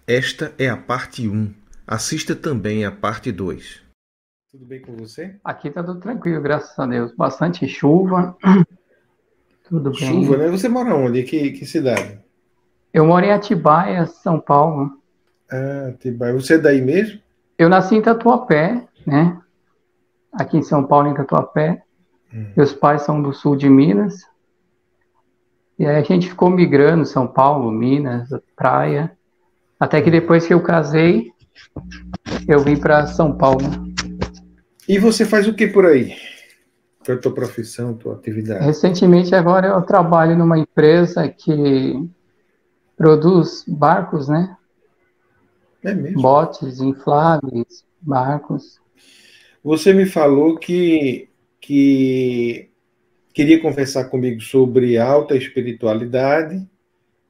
Esta é a parte 1. Assista também a parte 2. Tudo bem com você? Aqui tá tudo tranquilo, graças a Deus. Bastante chuva, tudo Chuva, bem. né? Você mora onde? Que cidade? Eu moro em Atibaia, São Paulo. Ah, Atibaia. Você é daí mesmo? Eu nasci em Tatuapé, né? Aqui em São Paulo, em Tatuapé. Meus pais são do sul de Minas. E aí a gente ficou migrando, São Paulo, Minas, praia. Até que depois que eu casei, eu vim para São Paulo. E você faz o que por aí? Qual é a tua profissão, tua atividade? Recentemente, agora eu trabalho numa empresa que produz barcos, né? É mesmo? Botes infláveis, barcos. Você me falou que queria conversar comigo sobre alta espiritualidade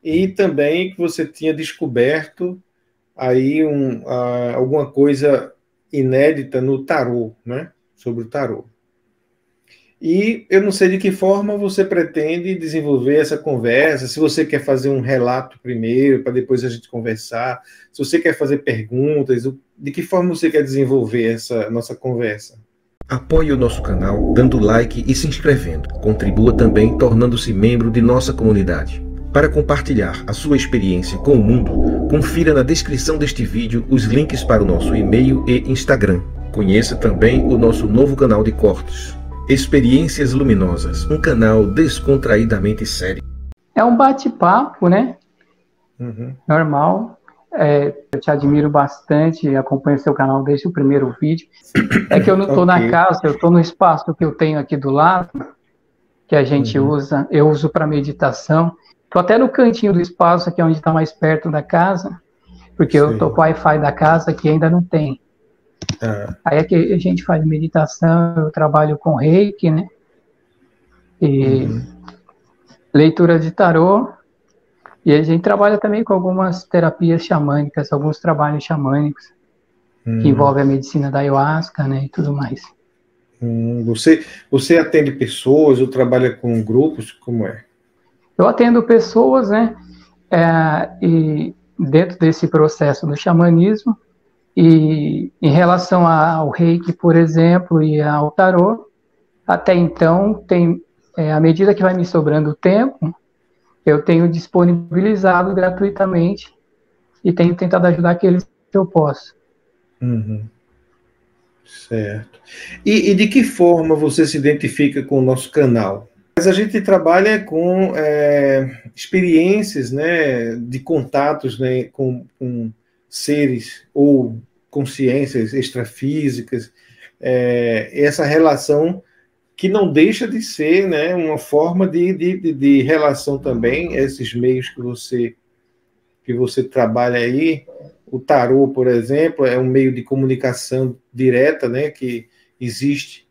e também que você tinha descoberto aí alguma coisa inédita no tarô, né? Sobre o tarô. E eu não sei de que forma você pretende desenvolver essa conversa, se você quer fazer um relato primeiro, para depois a gente conversar, se você quer fazer perguntas, de que forma você quer desenvolver essa nossa conversa. Apoie o nosso canal dando like e se inscrevendo. Contribua também tornando-se membro de nossa comunidade. Para compartilhar a sua experiência com o mundo, confira na descrição deste vídeo os links para o nosso e-mail e Instagram. Conheça também o nosso novo canal de cortes, Experiências Luminosas, um canal descontraidamente sério. É um bate-papo, né? Uhum. Normal. Eu te admiro bastante, acompanho seu canal desde o primeiro vídeo. É que eu não estou na casa, eu estou no espaço que eu tenho aqui do lado, que a gente usa, eu uso para meditação. Estou até no cantinho do espaço, aqui onde está mais perto da casa, porque eu estou com o Wi-Fi da casa que ainda não tem. Aí é que a gente faz meditação, eu trabalho com reiki, né? E leitura de tarô. E a gente trabalha também com algumas terapias xamânicas, alguns trabalhos xamânicos, que envolvem a medicina da ayahuasca, né? E tudo mais. Você atende pessoas ou trabalha com grupos? Como é? Eu atendo pessoas, né? E dentro desse processo do xamanismo, e em relação ao reiki, por exemplo, e ao tarô, até então, à medida que vai me sobrando tempo, eu tenho disponibilizado gratuitamente e tenho tentado ajudar aqueles que eu posso. Certo. E de que forma você se identifica com o nosso canal? Mas a gente trabalha com experiências, né, de contatos, né, com seres ou consciências extrafísicas, essa relação que não deixa de ser, né, uma forma de relação também, esses meios que você trabalha aí. O tarô, por exemplo, é um meio de comunicação direta, né, que existe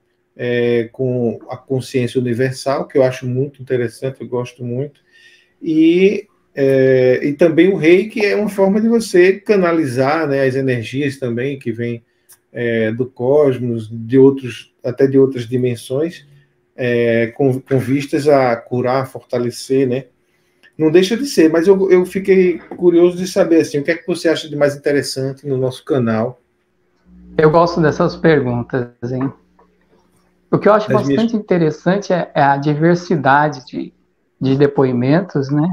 com a consciência universal, que eu acho muito interessante, eu gosto muito. E também o reiki é uma forma de você canalizar, né, as energias também que vêm do cosmos, até de outras dimensões, com vistas a curar, fortalecer, né? Não deixa de ser, mas eu fiquei curioso de saber assim, o que é que você acha de mais interessante no nosso canal? Eu gosto dessas perguntas, hein? O que eu acho bastante interessante é a diversidade de depoimentos, né?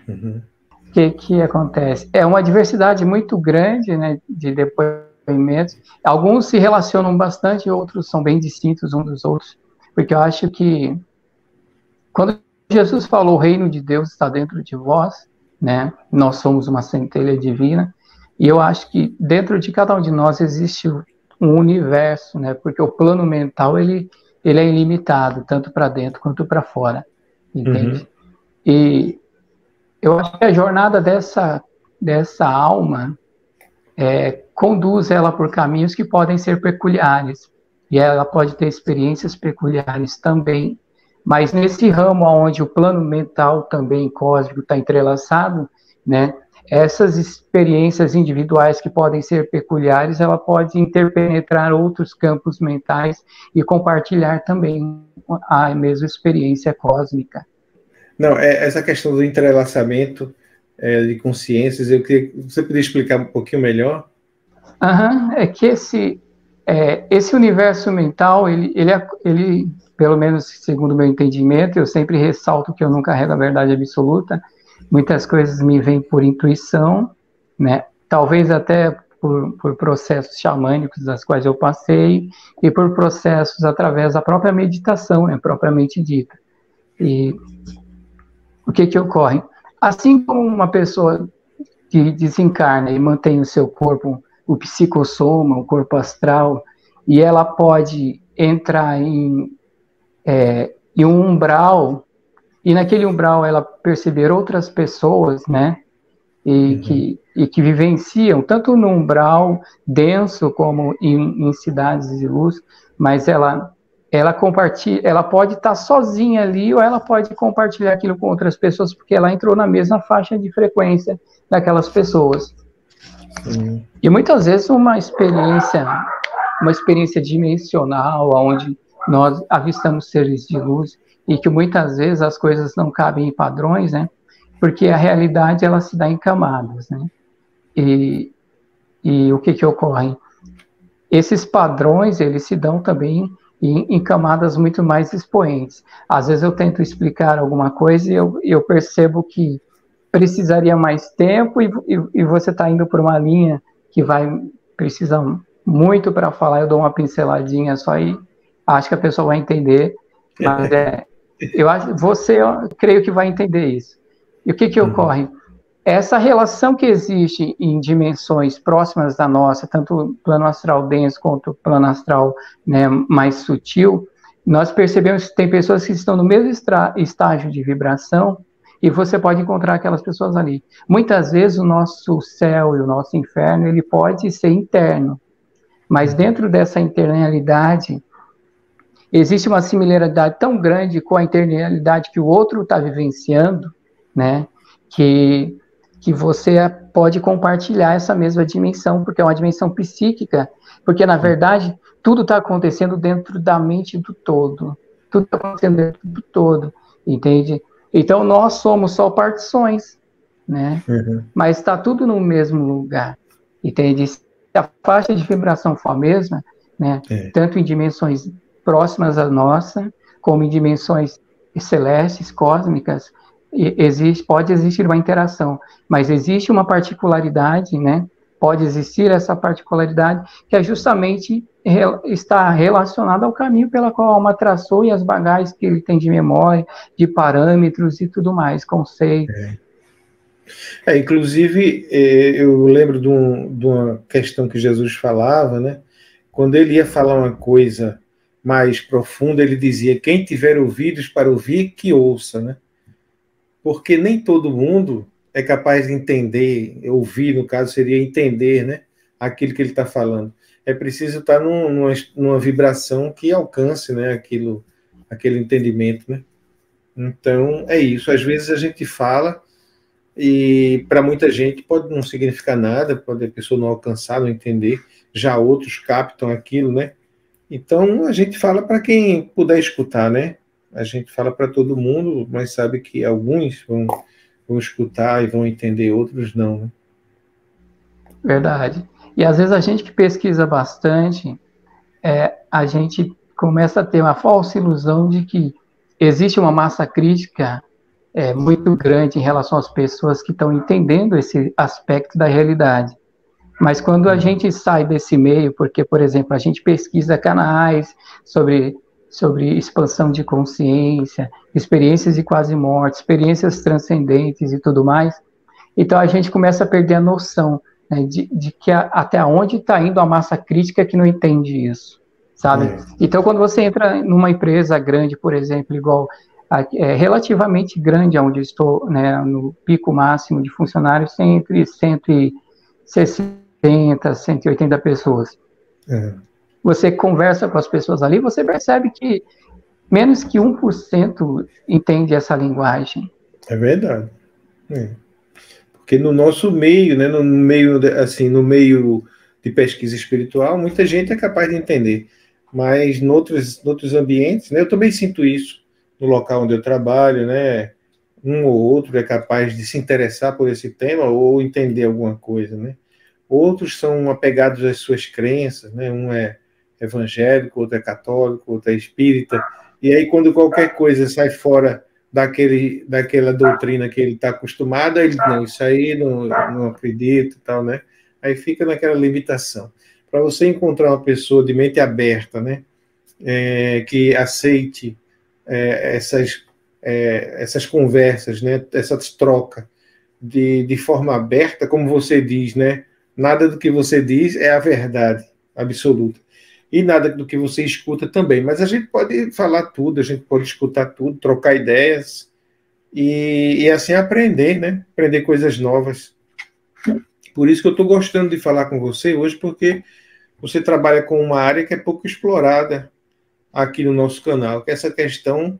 O que acontece? É uma diversidade muito grande, né, de depoimentos. Alguns se relacionam bastante, outros são bem distintos uns dos outros, porque eu acho que quando Jesus falou o reino de Deus está dentro de vós, né? Nós somos uma centelha divina, e eu acho que dentro de cada um de nós existe um universo, né? Porque o plano mental ele é ilimitado, tanto para dentro quanto para fora, entende? E eu acho que a jornada dessa alma conduz ela por caminhos que podem ser peculiares, e ela pode ter experiências peculiares também, mas nesse ramo onde o plano mental também cósmico está entrelaçado, né, essas experiências individuais que podem ser peculiares, ela pode interpenetrar outros campos mentais e compartilhar também a mesma experiência cósmica. Não, essa questão do entrelaçamento de consciências. Eu queria que você poderia explicar um pouquinho melhor? É que esse universo mental, ele, pelo menos segundo o meu entendimento, eu sempre ressalto que eu não carrego a verdade absoluta, muitas coisas me vêm por intuição, né? Talvez até por processos xamânicos das quais eu passei, e por processos através da própria meditação, né, propriamente dita. E o que ocorre? Assim como uma pessoa que desencarna e mantém o seu corpo, o psicossoma, o corpo astral, e ela pode entrar em um umbral, e naquele umbral ela perceber outras pessoas, né, e que vivenciam, tanto no umbral denso como em cidades de luz, mas ela compartilha, ela pode estar sozinha ali, ou ela pode compartilhar aquilo com outras pessoas, porque ela entrou na mesma faixa de frequência daquelas pessoas. E muitas vezes uma experiência dimensional, onde nós avistamos seres de luz, e que muitas vezes as coisas não cabem em padrões, né? Porque a realidade ela se dá em camadas, né? E o que ocorre? Esses padrões, eles se dão também em camadas muito mais expoentes. Às vezes eu tento explicar alguma coisa e eu percebo que precisaria mais tempo, e você está indo por uma linha que precisa muito para falar, eu dou uma pinceladinha só e acho que a pessoa vai entender, mas eu creio que vai entender isso. E o que ocorre? Essa relação que existe em dimensões próximas da nossa, tanto o plano astral denso quanto o plano astral, né, mais sutil, nós percebemos que tem pessoas que estão no mesmo estágio de vibração, e você pode encontrar aquelas pessoas ali. Muitas vezes o nosso céu e o nosso inferno, ele pode ser interno, mas dentro dessa internalidade, existe uma similaridade tão grande com a internalidade que o outro está vivenciando, né, que você pode compartilhar essa mesma dimensão, porque é uma dimensão psíquica, porque, na verdade, tudo está acontecendo dentro da mente do todo. Tudo está acontecendo dentro do todo, entende? Então, nós somos só partições, né? Mas está tudo no mesmo lugar, entende? Se a faixa de vibração for a mesma, né? Tanto em dimensões próximas à nossa, como em dimensões celestes, cósmicas, pode existir uma interação, mas existe uma particularidade, né? Pode existir essa particularidade que é justamente está relacionada ao caminho pela qual a alma traçou e as bagagens que ele tem de memória, de parâmetros e tudo mais, conceitos. Inclusive, eu lembro de uma questão que Jesus falava, né? Quando ele ia falar uma coisa mais profunda, ele dizia: quem tiver ouvidos para ouvir, que ouça, né? Porque nem todo mundo é capaz de entender, ouvir, no caso, seria entender, né, aquilo que ele está falando. É preciso estar numa vibração que alcance, né, aquele entendimento, né? Então, é isso. Às vezes a gente fala e para muita gente pode não significar nada, pode a pessoa não alcançar, não entender, já outros captam aquilo, né? Então, a gente fala para quem puder escutar, né? A gente fala para todo mundo, mas sabe que alguns vão escutar e vão entender, outros não, né? Verdade. E às vezes a gente que pesquisa bastante, a gente começa a ter uma falsa ilusão de que existe uma massa crítica muito grande em relação às pessoas que estão entendendo esse aspecto da realidade. Mas quando a gente sai desse meio, porque, por exemplo, a gente pesquisa canais sobre expansão de consciência, experiências de quase morte, experiências transcendentes e tudo mais, então a gente começa a perder a noção, né, de que até onde está indo a massa crítica que não entende isso, sabe? Então, quando você entra numa empresa grande, por exemplo, igual relativamente grande, onde eu estou, né, no pico máximo de funcionários, tem entre 160, 180 pessoas. Você conversa com as pessoas ali, você percebe que menos que 1% entende essa linguagem. É verdade. Porque no nosso meio, né, no meio de pesquisa espiritual, muita gente é capaz de entender. Mas em outros ambientes, né, eu também sinto isso no local onde eu trabalho, né? um ou outro é capaz de se interessar por esse tema ou entender alguma coisa, né? Outros são apegados às suas crenças, né? Um é evangélico, outro é católico, outro é espírita, e aí quando qualquer coisa sai fora daquela doutrina que ele está acostumado, ele não, isso aí não acredito e tal, né? Aí fica naquela limitação. Para você encontrar uma pessoa de mente aberta, né? Que aceite essas conversas, né? Essas trocas de forma aberta, como você diz, né? Nada do que você diz é a verdade absoluta. E nada do que você escuta também. Mas a gente pode falar tudo, a gente pode escutar tudo, trocar ideias e assim aprender, né? Aprender coisas novas. Por isso que eu estou gostando de falar com você hoje, porque você trabalha com uma área que é pouco explorada aqui no nosso canal, que é essa questão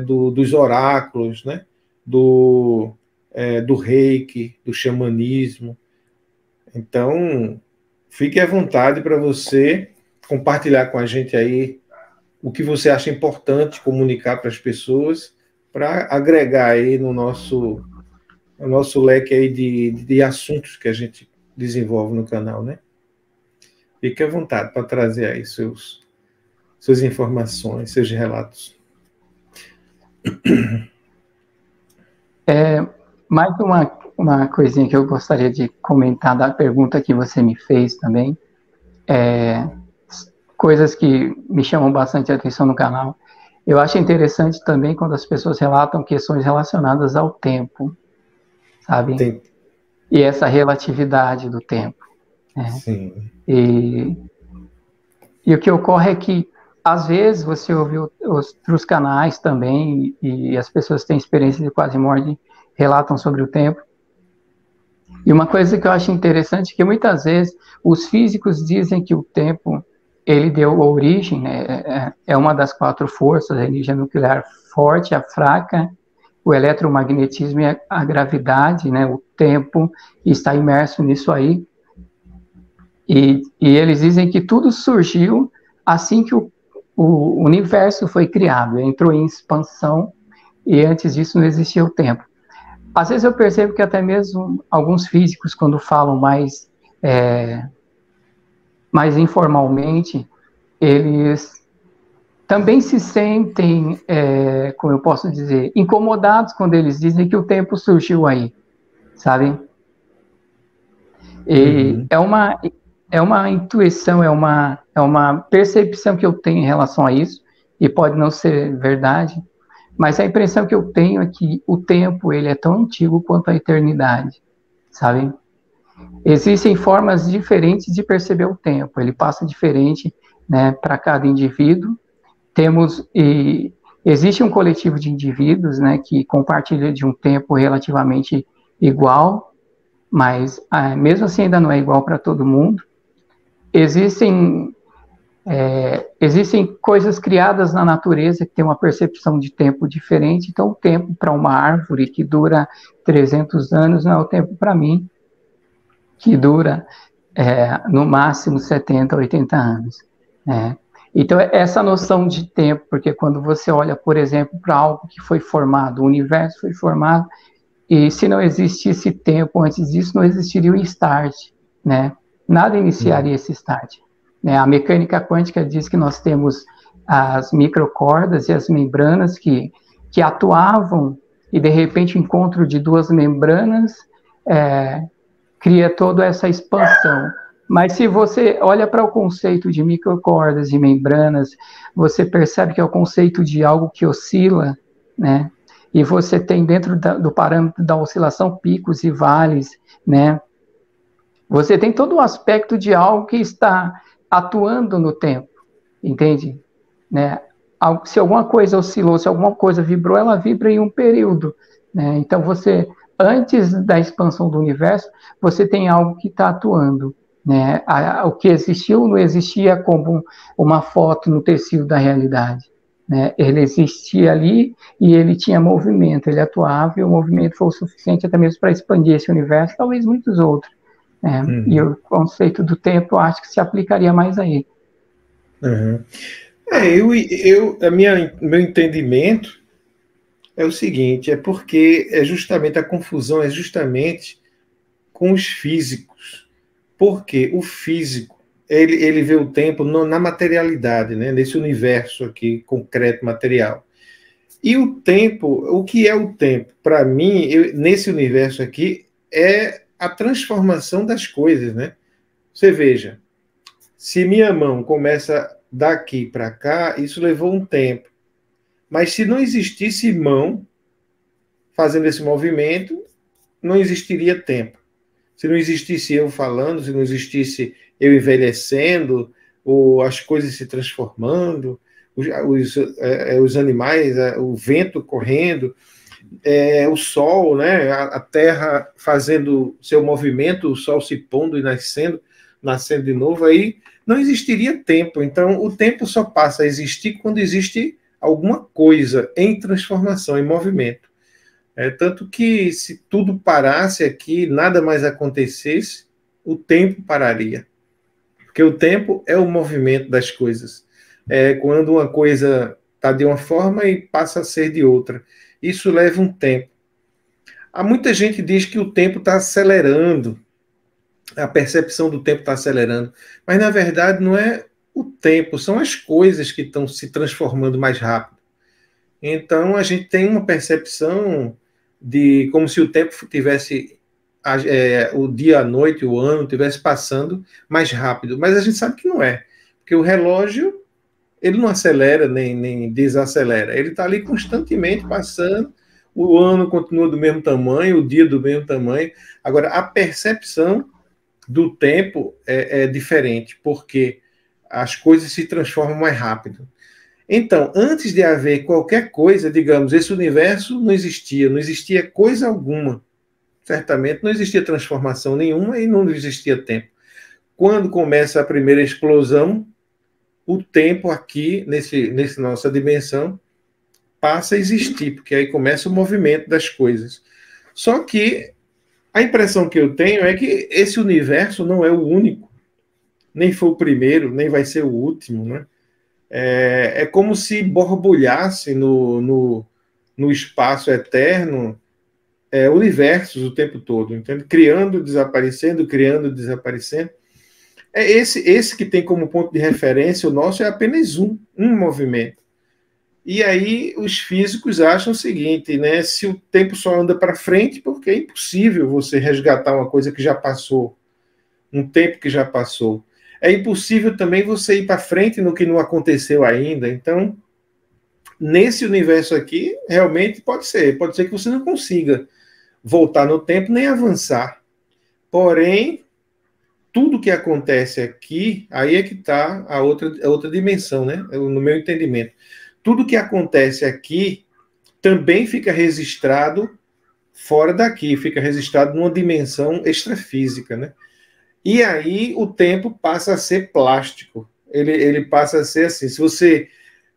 dos oráculos, né? Do reiki, do xamanismo. Então, fique à vontade para você compartilhar com a gente aí o que você acha importante comunicar para as pessoas, para agregar aí no nosso leque aí de assuntos que a gente desenvolve no canal, né? Fique à vontade para trazer aí suas informações, seus relatos. Mais uma coisinha que eu gostaria de comentar da pergunta que você me fez também. Coisas que me chamam bastante atenção no canal. Eu acho interessante também quando as pessoas relatam questões relacionadas ao tempo, sabe? E essa relatividade do tempo. Né? Sim. E o que ocorre é que, às vezes, você ouve outros canais também, e as pessoas têm experiência de quase morte, relatam sobre o tempo. E uma coisa que eu acho interessante é que, muitas vezes, os físicos dizem que o tempo ele deu origem, né, é uma das 4 forças, a energia nuclear forte, a fraca, o eletromagnetismo e a gravidade, né, o tempo está imerso nisso aí. E eles dizem que tudo surgiu assim que o universo foi criado, entrou em expansão, e antes disso não existia o tempo. Às vezes eu percebo que até mesmo alguns físicos, quando falam mais informalmente, eles também se sentem, como eu posso dizer, incomodados quando eles dizem que o tempo surgiu aí, sabe? E é uma intuição, é uma percepção que eu tenho em relação a isso, e pode não ser verdade, mas a impressão que eu tenho é que o tempo ele é tão antigo quanto a eternidade, sabe? Existem formas diferentes de perceber o tempo, ele passa diferente, né, para cada indivíduo. Existe um coletivo de indivíduos, né, que compartilha de um tempo relativamente igual, mas mesmo assim ainda não é igual para todo mundo. Existem coisas criadas na natureza que têm uma percepção de tempo diferente, então o tempo para uma árvore que dura 300 anos não é o tempo para mim, que dura no máximo 70, 80 anos. Né? Então, essa noção de tempo, porque quando você olha, por exemplo, para algo que foi formado, o universo foi formado, e se não existisse tempo antes disso, não existiria o start, né? Nada iniciaria esse start. Né? A mecânica quântica diz que nós temos as microcordas e as membranas que atuavam, e de repente o encontro de 2 membranas cria toda essa expansão. Mas se você olha para o conceito de microcordas e membranas, você percebe que é o conceito de algo que oscila, né? E você tem dentro do parâmetro da oscilação picos e vales, né? Você tem todo o aspecto de algo que está atuando no tempo, entende? Né? Se alguma coisa oscilou, se alguma coisa vibrou, ela vibra em um período, né? Então antes da expansão do universo, você tem algo que está atuando. Né? O que existiu não existia como uma foto no tecido da realidade. Né? Ele existia ali e ele tinha movimento, ele atuava, e o movimento foi o suficiente até mesmo para expandir esse universo, talvez muitos outros. Né? E o conceito do tempo, eu acho que se aplicaria mais aí. Meu entendimento É o seguinte, é porque a confusão é justamente com os físicos. Porque o físico, ele vê o tempo na materialidade, né? Nesse universo aqui, concreto, material. E o tempo, o que é o tempo? Para mim, nesse universo aqui, é a transformação das coisas, né? Você veja, se minha mão começa daqui para cá, isso levou um tempo. Mas se não existisse mão fazendo esse movimento, não existiria tempo. Se não existisse eu falando, se não existisse eu envelhecendo, ou as coisas se transformando, os animais, o vento correndo, o sol, né, a terra fazendo seu movimento, o sol se pondo e nascendo de novo, aí não existiria tempo. Então, o tempo só passa a existir quando existe alguma coisa em transformação, em movimento. Tanto que se tudo parasse aqui, nada mais acontecesse, o tempo pararia. Porque o tempo é o movimento das coisas. É quando uma coisa está de uma forma e passa a ser de outra. Isso leva um tempo. Há muita gente que diz que o tempo está acelerando, a percepção do tempo está acelerando, mas na verdade não é o tempo, são as coisas que estão se transformando mais rápido. Então a gente tem uma percepção de como se o tempo tivesse o dia, a noite, o ano tivesse passando mais rápido, mas a gente sabe que não é, porque o relógio ele não acelera nem desacelera, ele está ali constantemente passando, o ano continua do mesmo tamanho, o dia do mesmo tamanho. Agora, a percepção do tempo é diferente, porque as coisas se transformam mais rápido. Então, antes de haver qualquer coisa, digamos, esse universo não existia coisa alguma. Certamente não existia transformação nenhuma e não existia tempo. Quando começa a primeira explosão, o tempo aqui, nessa nossa dimensão, passa a existir, porque aí começa o movimento das coisas. Só que a impressão que eu tenho é que esse universo não é o único, nem foi o primeiro, nem vai ser o último, né? É como se borbulhasse no espaço eterno universos o tempo todo, entende? Criando, desaparecendo, criando, desaparecendo. Esse que tem como ponto de referência o nosso é apenas um movimento. E aí os físicos acham o seguinte, né? Se o tempo só anda para frente, porque é impossível você resgatar uma coisa que já passou, um tempo que já passou. É impossível também você ir para frente no que não aconteceu ainda. Então, nesse universo aqui, realmente pode ser que você não consiga voltar no tempo nem avançar. Porém, tudo que acontece aqui, aí é que está a outra dimensão, né? No meu entendimento. Tudo que acontece aqui também fica registrado fora daqui, fica registrado numa dimensão extrafísica, né? E aí o tempo passa a ser plástico. Ele passa a ser assim, se você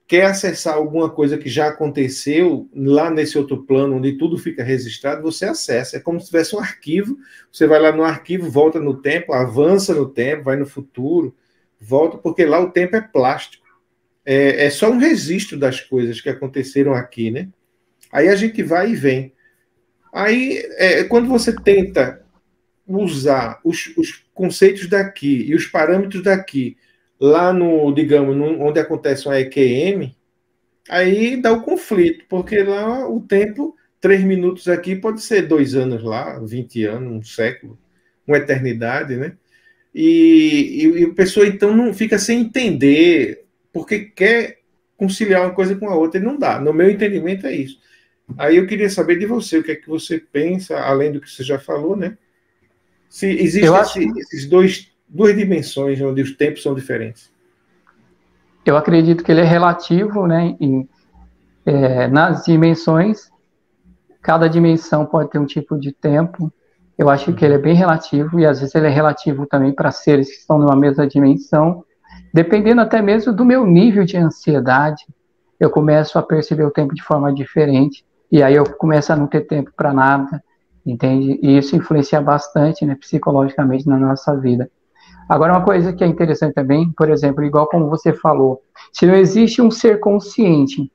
quer acessar alguma coisa que já aconteceu lá nesse outro plano, onde tudo fica registrado, você acessa. É como se tivesse um arquivo, você vai lá no arquivo, volta no tempo, avança no tempo, vai no futuro, volta, porque lá o tempo é plástico. É só um registro das coisas que aconteceram aqui, né? Aí a gente vai e vem. Aí, quando você tenta usar os conceitos daqui e os parâmetros daqui, lá no, digamos, onde acontece uma EQM, aí dá o conflito, porque lá o tempo, 3 minutos aqui pode ser 2 anos lá, 20 anos, um século, uma eternidade, né? E a pessoa então não fica sem entender, porque quer conciliar uma coisa com a outra e não dá. No meu entendimento é isso. Aí eu queria saber de você, o que é que você pensa, além do que você já falou, né? Se existem esses duas dimensões onde os tempos são diferentes. Eu acredito que ele é relativo, né? Nas dimensões, cada dimensão pode ter um tipo de tempo. Eu acho que ele é bem relativo, e às vezes ele é relativo também para seres que estão numa mesma dimensão. Dependendo até mesmo do meu nível de ansiedade, eu começo a perceber o tempo de forma diferente, e aí eu começo a não ter tempo para nada, entende? E isso influencia bastante, né, psicologicamente na nossa vida. Agora, uma coisa que é interessante também, por exemplo, igual como você falou, se não existe um ser consciente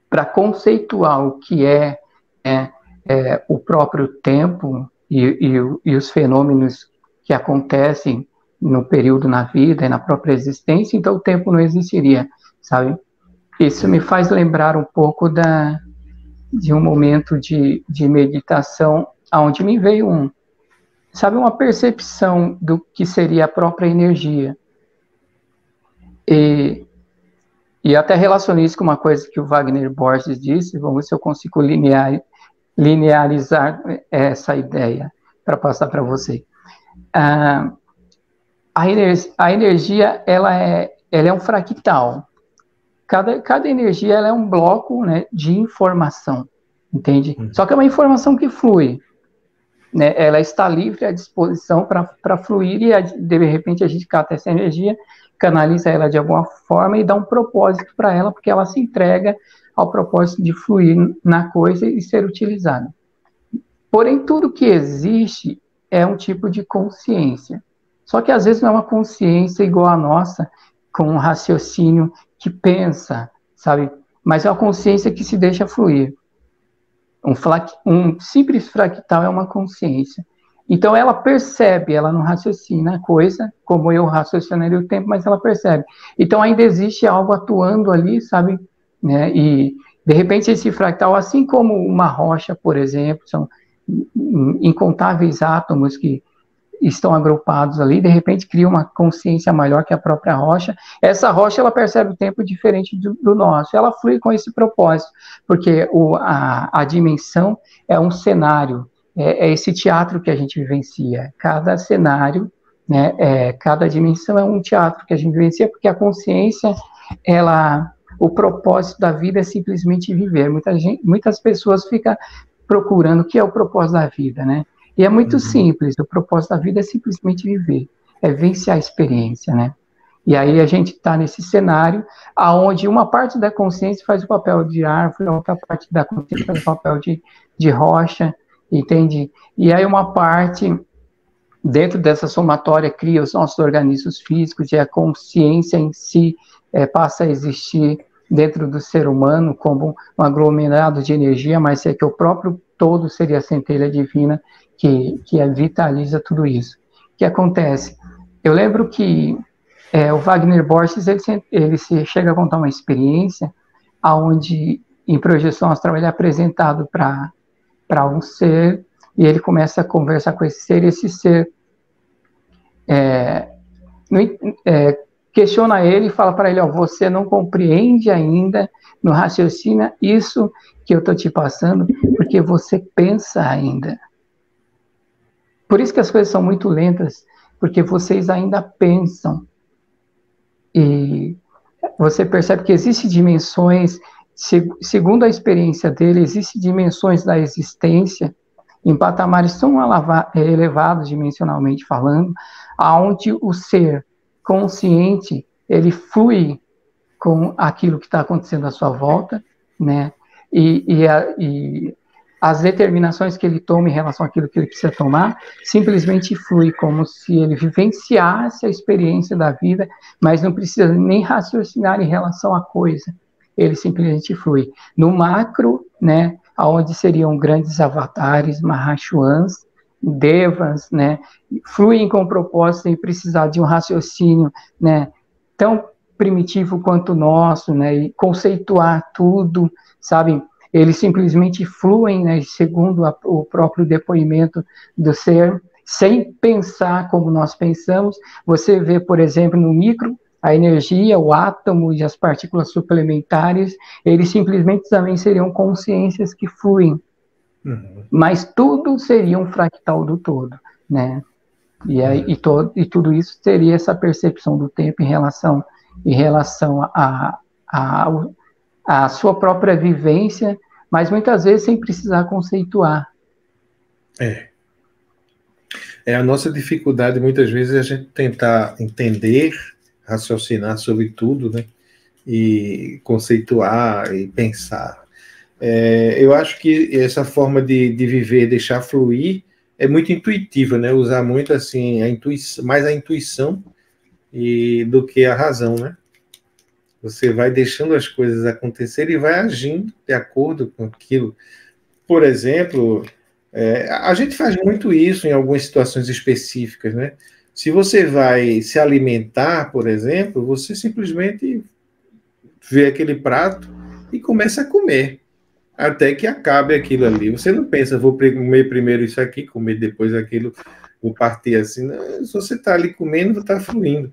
para conceituar o que é o próprio tempo e os fenômenos que acontecem no período na vida e na própria existência, então o tempo não existiria, sabe? Isso me faz lembrar um pouco de um momento de meditação, onde me veio uma percepção do que seria a própria energia. E até relaciono isso com uma coisa que o Wagner Borges disse, vamos ver se eu consigo linearizar essa ideia para passar para você. A energia, ela é um fractal. Cada energia, ela é um bloco, né, de informação, entende? Só que é uma informação que flui, né? Ela está livre à disposição para fluir e, de repente, a gente capta essa energia, canaliza ela de alguma forma e dá um propósito para ela, porque ela se entrega ao propósito de fluir na coisa e ser utilizada. Porém, tudo que existe é um tipo de consciência. Só que, às vezes, não é uma consciência igual a nossa, com um raciocínio que pensa, sabe? Mas é uma consciência que se deixa fluir. Um simples fractal é uma consciência. Então, ela percebe, ela não raciocina a coisa, como eu raciocinaria o tempo, mas ela percebe. Então, ainda existe algo atuando ali, sabe? Né? E, de repente, esse fractal, assim como uma rocha, por exemplo, são incontáveis átomos que estão agrupados ali, de repente cria uma consciência maior que a própria rocha. Essa rocha, ela percebe o tempo diferente do nosso, ela flui com esse propósito, porque a dimensão é um cenário, é esse teatro que a gente vivencia. Cada cenário, né, cada dimensão é um teatro que a gente vivencia, porque a consciência, o propósito da vida é simplesmente viver. Muitas pessoas ficam procurando o que é o propósito da vida, né? E é muito simples, o propósito da vida é simplesmente viver, é vencer a experiência, né? E aí a gente está nesse cenário onde uma parte da consciência faz o papel de árvore, outra parte da consciência faz o papel de rocha, entende? E aí uma parte, dentro dessa somatória, cria os nossos organismos físicos e a consciência em si passa a existir dentro do ser humano como um aglomerado de energia, mas é que o próprio todo seria a centelha divina que vitaliza tudo isso. O que acontece? Eu lembro que o Wagner Borges, ele chega a contar uma experiência onde, em projeção astral, ele é apresentado para um ser, e ele começa a conversar com esse ser, e esse ser questiona ele e fala para ele, você não compreende ainda, não raciocina isso que eu estou te passando, porque você pensa ainda. Por isso que as coisas são muito lentas, porque vocês ainda pensam. E você percebe que existem dimensões, segundo a experiência dele, existem dimensões da existência, em patamares tão elevados dimensionalmente falando, aonde o ser consciente, ele flui com aquilo que está acontecendo à sua volta, né? E as determinações que ele toma em relação àquilo que ele precisa tomar, simplesmente flui como se ele vivenciasse a experiência da vida, mas não precisa nem raciocinar em relação à coisa. Ele simplesmente flui. No macro, né, onde seriam grandes avatares, Mahashuans, Devas, né, fluem com o propósito sem precisar de um raciocínio, né, tão primitivo quanto o nosso, né, e conceituar tudo, sabe? Eles simplesmente fluem, né, segundo o próprio depoimento do ser, sem pensar como nós pensamos. Você vê, por exemplo, no micro, a energia, o átomo e as partículas suplementares, eles simplesmente também seriam consciências que fluem. Mas tudo seria um fractal do todo, né? E tudo isso teria essa percepção do tempo em relação à sua própria vivência, mas muitas vezes sem precisar conceituar. A nossa dificuldade muitas vezes é a gente tentar entender, raciocinar sobre tudo, né? E conceituar e pensar. Eu acho que essa forma de viver, deixar fluir, é muito intuitiva, né? Usar muito assim mais a intuição do que a razão, né? Você vai deixando as coisas acontecerem e vai agindo de acordo com aquilo. Por exemplo, a gente faz muito isso em algumas situações específicas, né? Se você vai se alimentar, por exemplo, você simplesmente vê aquele prato e começa a comer, até que acabe aquilo ali. Você não pensa, vou comer primeiro isso aqui, comer depois aquilo, vou partir assim. Não, se você está ali comendo, está fluindo.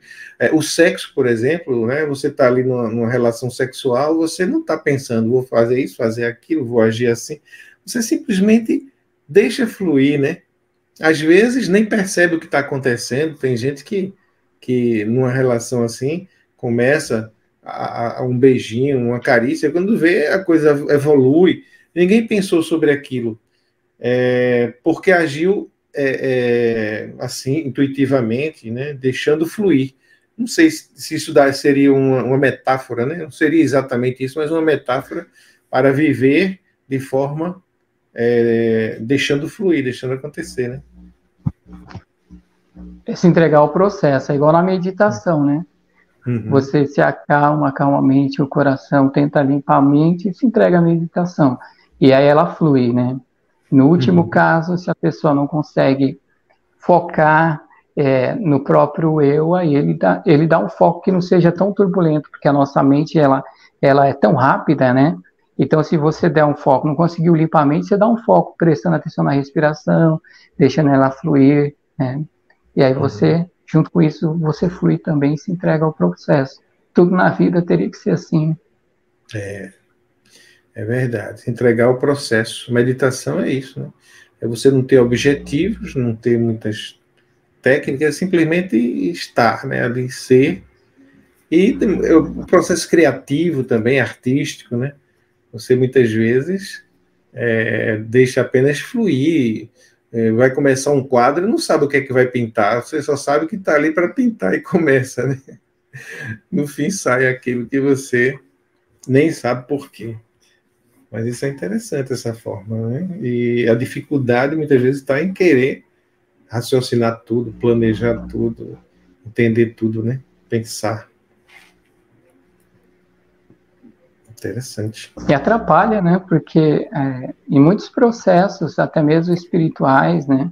O sexo, por exemplo, né? Você está ali numa relação sexual, você não está pensando, vou fazer isso, fazer aquilo, vou agir assim. Você simplesmente deixa fluir, né? Às vezes nem percebe o que está acontecendo. Tem gente que numa relação assim começa a um beijinho, uma carícia, quando vê a coisa evolui, ninguém pensou sobre aquilo, porque agiu assim, intuitivamente, né, deixando fluir. Não sei se isso seria uma metáfora, né? Não seria exatamente isso, mas uma metáfora para viver de forma deixando fluir, deixando acontecer, né? Se entregar ao processo, é igual na meditação, né? Uhum. Você se acalma calmamente o coração, tenta limpar a mente e se entrega à meditação. E aí ela flui, né? No último caso, se a pessoa não consegue focar no próprio eu, aí ele dá um foco que não seja tão turbulento, porque a nossa mente ela é tão rápida, né? Então, se você der um foco, não conseguiu limpar a mente, você dá um foco prestando atenção na respiração, deixando ela fluir, né? E aí você, junto com isso, você flui também e se entrega ao processo. Tudo na vida teria que ser assim. É verdade. Se entregar ao processo. Meditação é isso, né? É você não ter objetivos, não ter muitas técnicas, simplesmente estar, né? Ali ser. E o processo criativo também, artístico, né? Você muitas vezes deixa apenas fluir. Vai começar um quadro e não sabe o que é que vai pintar, você só sabe que está ali para pintar e começa, né? No fim sai aquilo que você nem sabe por quê. Mas isso é interessante, essa forma, né? E a dificuldade muitas vezes está em querer raciocinar tudo, planejar tudo, entender tudo, né? Pensar. Interessante. E atrapalha, né? Porque em muitos processos, até mesmo espirituais, né?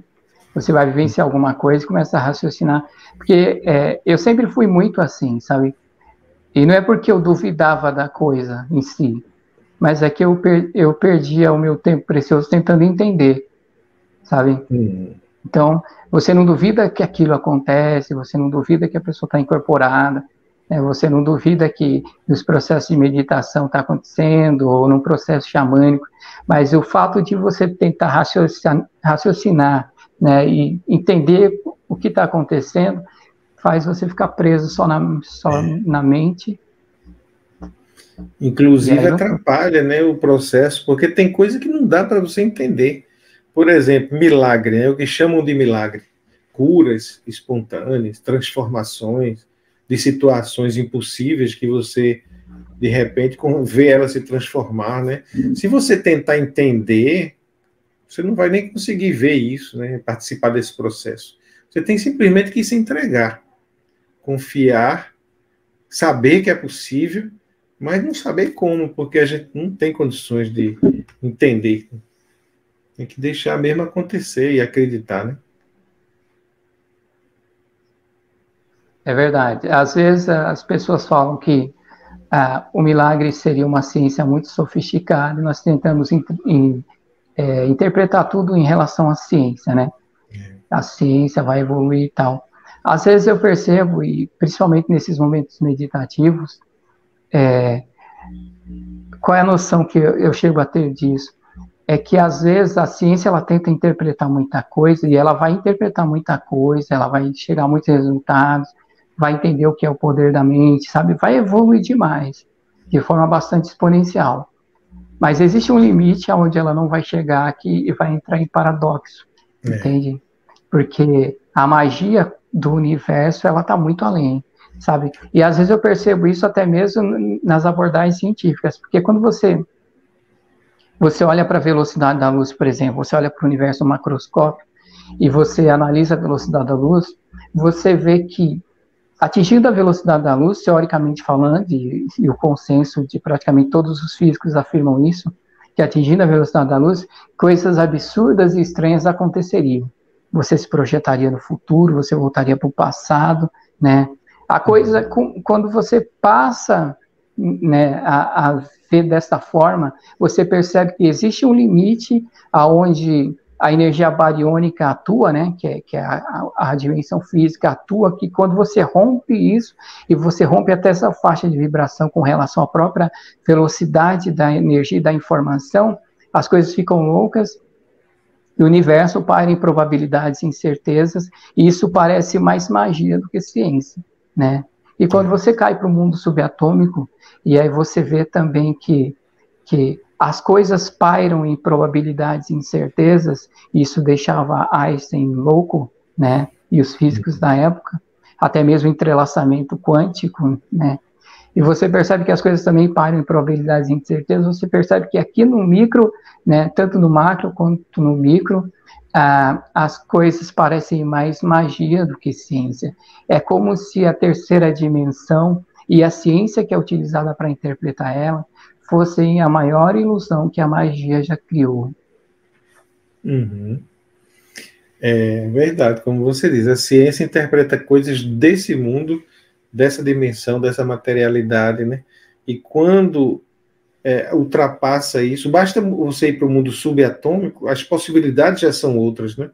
Você vai vivenciar alguma coisa e começa a raciocinar. Porque eu sempre fui muito assim, sabe? E não é porque eu duvidava da coisa em si, mas é que eu perdia o meu tempo precioso tentando entender, sabe? Então, você não duvida que aquilo acontece, você não duvida que a pessoa está incorporada, você não duvida que os processos de meditação estão acontecendo, ou num processo xamânico, mas o fato de você tentar raciocinar, né, e entender o que está acontecendo, faz você ficar preso só na mente. Inclusive atrapalha, né, o processo, porque tem coisa que não dá para você entender. Por exemplo, milagre, né, o que chamam de milagre. Curas espontâneas, transformações de situações impossíveis que você, de repente, vê ela se transformar, né? Se você tentar entender, você não vai nem conseguir ver isso, né? Participar desse processo. Você tem simplesmente que se entregar, confiar, saber que é possível, mas não saber como, porque a gente não tem condições de entender. Tem que deixar mesmo acontecer e acreditar, né? É verdade. Às vezes as pessoas falam que o milagre seria uma ciência muito sofisticada e nós tentamos interpretar tudo em relação à ciência, né? A ciência vai evoluir e tal. Às vezes eu percebo, e principalmente nesses momentos meditativos, qual é a noção que eu chego a ter disso? É que às vezes a ciência ela tenta interpretar muita coisa e ela vai interpretar muita coisa, ela vai chegar a muitos resultados, vai entender o que é o poder da mente, sabe? Vai evoluir demais, de forma bastante exponencial. Mas existe um limite aonde ela não vai chegar aqui e vai entrar em paradoxo, entende? Porque a magia do universo, ela está muito além, sabe? E às vezes eu percebo isso até mesmo nas abordagens científicas, porque quando você olha para a velocidade da luz, por exemplo, você olha para o universo macroscópico e você analisa a velocidade da luz, você vê que atingindo a velocidade da luz, teoricamente falando, e o consenso de praticamente todos os físicos afirmam isso, que atingindo a velocidade da luz, coisas absurdas e estranhas aconteceriam. Você se projetaria no futuro, você voltaria para o passado, né? A coisa, quando você passa, né, a ver dessa forma, você percebe que existe um limite aonde a energia bariônica atua, né, que é a dimensão física atua, que quando você rompe isso, e você rompe até essa faixa de vibração com relação à própria velocidade da energia e da informação, as coisas ficam loucas, o universo para em probabilidades e incertezas, e isso parece mais magia do que ciência, né? E quando você cai para o mundo subatômico, e aí você vê também que as coisas pairam em probabilidades e incertezas, isso deixava Einstein louco, né? E os físicos da época, até mesmo entrelaçamento quântico, né? E você percebe que as coisas também param em probabilidades e incertezas, você percebe que aqui no micro, né, tanto no macro quanto no micro, as coisas parecem mais magia do que ciência. É como se a terceira dimensão e a ciência que é utilizada para interpretar ela fossem a maior ilusão que a magia já criou. Uhum. É verdade, como você diz, a ciência interpreta coisas desse mundo, dessa dimensão, dessa materialidade, né? E quando ultrapassa isso, basta você ir para o mundo subatômico, as possibilidades já são outras, né?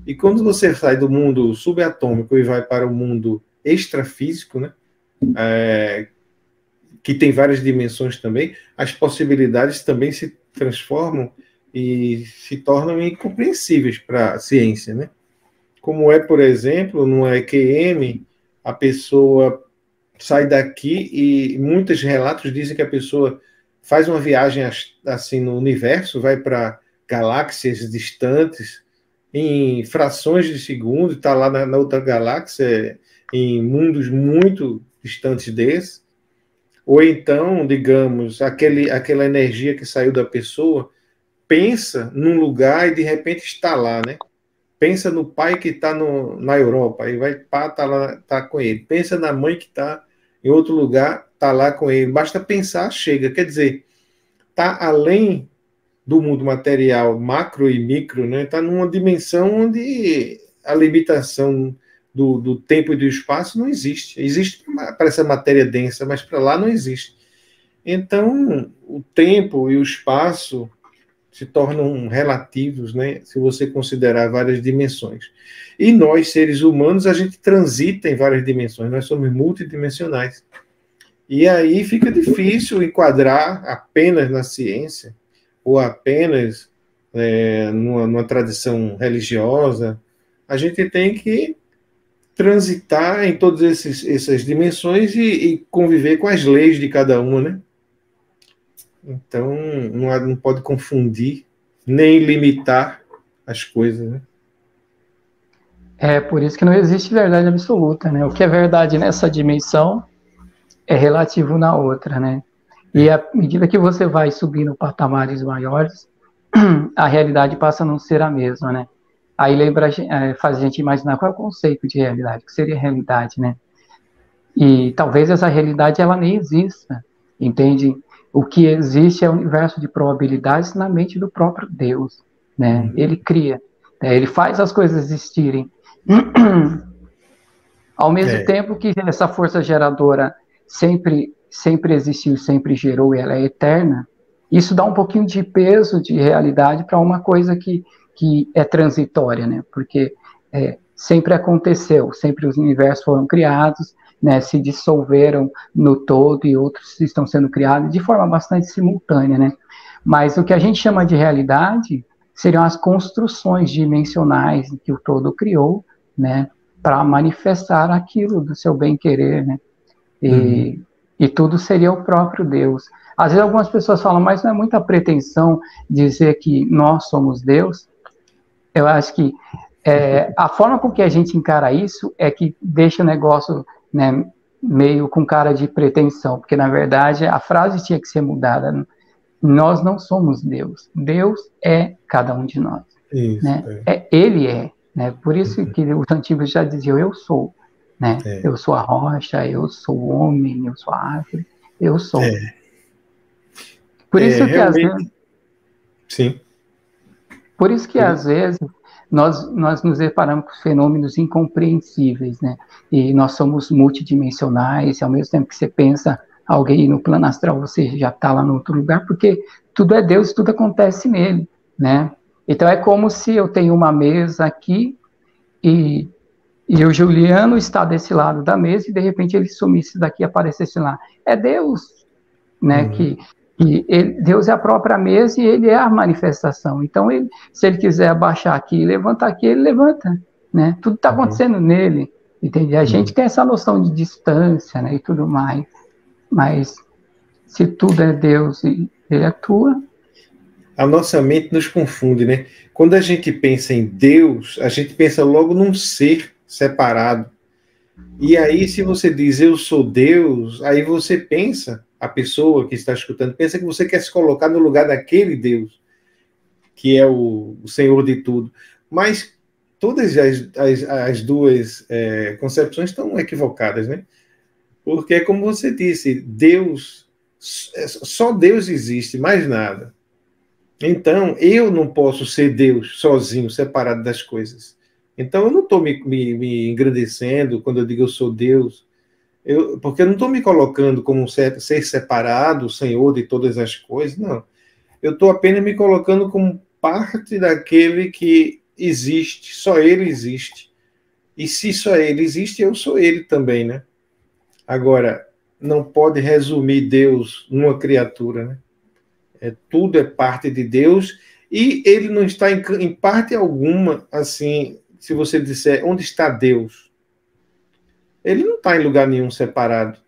E quando você sai do mundo subatômico e vai para o mundo extrafísico, né? Que tem várias dimensões também, as possibilidades também se transformam e se tornam incompreensíveis para a ciência, né? Como é, por exemplo, no EQM, a pessoa sai daqui e muitos relatos dizem que a pessoa faz uma viagem assim no universo, vai para galáxias distantes, em frações de segundo, está lá na outra galáxia, em mundos muito distantes desses. Ou então, digamos, aquela energia que saiu da pessoa pensa num lugar e de repente está lá, né? Pensa no pai que está na Europa, aí vai tá lá, tá com ele. Pensa na mãe que está em outro lugar, está lá com ele. Basta pensar, chega. Quer dizer, está além do mundo material macro e micro, né? Está numa dimensão onde a limitação do tempo e do espaço não existe. Existe para essa matéria densa, mas para lá não existe. Então, o tempo e o espaço se tornam relativos, né? Se você considerar várias dimensões. E nós, seres humanos, a gente transita em várias dimensões, nós somos multidimensionais. E aí fica difícil enquadrar apenas na ciência, ou apenas numa tradição religiosa. A gente tem que transitar em todas essas dimensões e conviver com as leis de cada uma, né? Então, não pode confundir, nem limitar as coisas, né? É por isso que não existe verdade absoluta, né? O que é verdade nessa dimensão é relativo na outra, né? E à medida que você vai subindo patamares maiores, a realidade passa a não ser a mesma, né? Aí faz a gente imaginar qual é o conceito de realidade, o que seria realidade, né? E talvez essa realidade ela nem exista, entende? O que existe é o universo de probabilidades na mente do próprio Deus, né? Ele cria, né? Ele faz as coisas existirem. Ao mesmo tempo que essa força geradora sempre existiu, sempre gerou e ela é eterna, isso dá um pouquinho de peso, de realidade para uma coisa que é transitória, né? Porque sempre aconteceu, sempre os universos foram criados, né, se dissolveram no todo e outros estão sendo criados de forma bastante simultânea, né? Mas o que a gente chama de realidade seriam as construções dimensionais que o todo criou, né, para manifestar aquilo do seu bem-querer, né? E tudo seria o próprio Deus. Às vezes algumas pessoas falam, mas não é muita pretensão dizer que nós somos Deus? Eu acho que a forma com que a gente encara isso é que deixa o negócio, né, meio com cara de pretensão, porque na verdade a frase tinha que ser mudada. Nós não somos Deus. Deus é cada um de nós. Isso, né? Ele é. Né? Por isso que os antigos já diziam, eu sou. né? Eu sou a rocha, eu sou o homem, eu sou a árvore, eu sou. Por isso que às vezes... Sim. Por isso que às vezes nós nos deparamos com fenômenos incompreensíveis, né? E nós somos multidimensionais, e ao mesmo tempo que você pensa alguém no plano astral, você já está lá no outro lugar, porque tudo é Deus, tudo acontece nele, né? Então é como se eu tenho uma mesa aqui e o Juliano está desse lado da mesa e de repente ele sumisse daqui e aparecesse lá. É Deus, né? Deus é a própria mesa e ele é a manifestação. Então, se ele quiser abaixar aqui e levantar aqui, ele levanta, né? Tudo está acontecendo nele, entende? A gente tem essa noção de distância, né, e tudo mais, mas se tudo é Deus e ele atua... A nossa mente nos confunde, né? Quando a gente pensa em Deus, a gente pensa logo num ser separado. E aí, se você diz eu sou Deus, aí você pensa, a pessoa que está escutando, pensa que você quer se colocar no lugar daquele Deus, que é o Senhor de tudo. Mas todas as duas concepções estão equivocadas, né? Porque é como você disse, Deus, só Deus existe, mais nada. Então, eu não posso ser Deus sozinho, separado das coisas. Então, eu não estou me engrandecendo quando eu digo eu sou Deus, porque eu não estou me colocando como um ser separado, Senhor de todas as coisas, não. Eu estou apenas me colocando como parte daquele que existe, só ele existe. E se só ele existe, eu sou ele também, né? Agora, não pode resumir Deus numa criatura, né? Tudo é parte de Deus e ele não está em parte alguma, assim, se você disser onde está Deus, ele não está em lugar nenhum separado.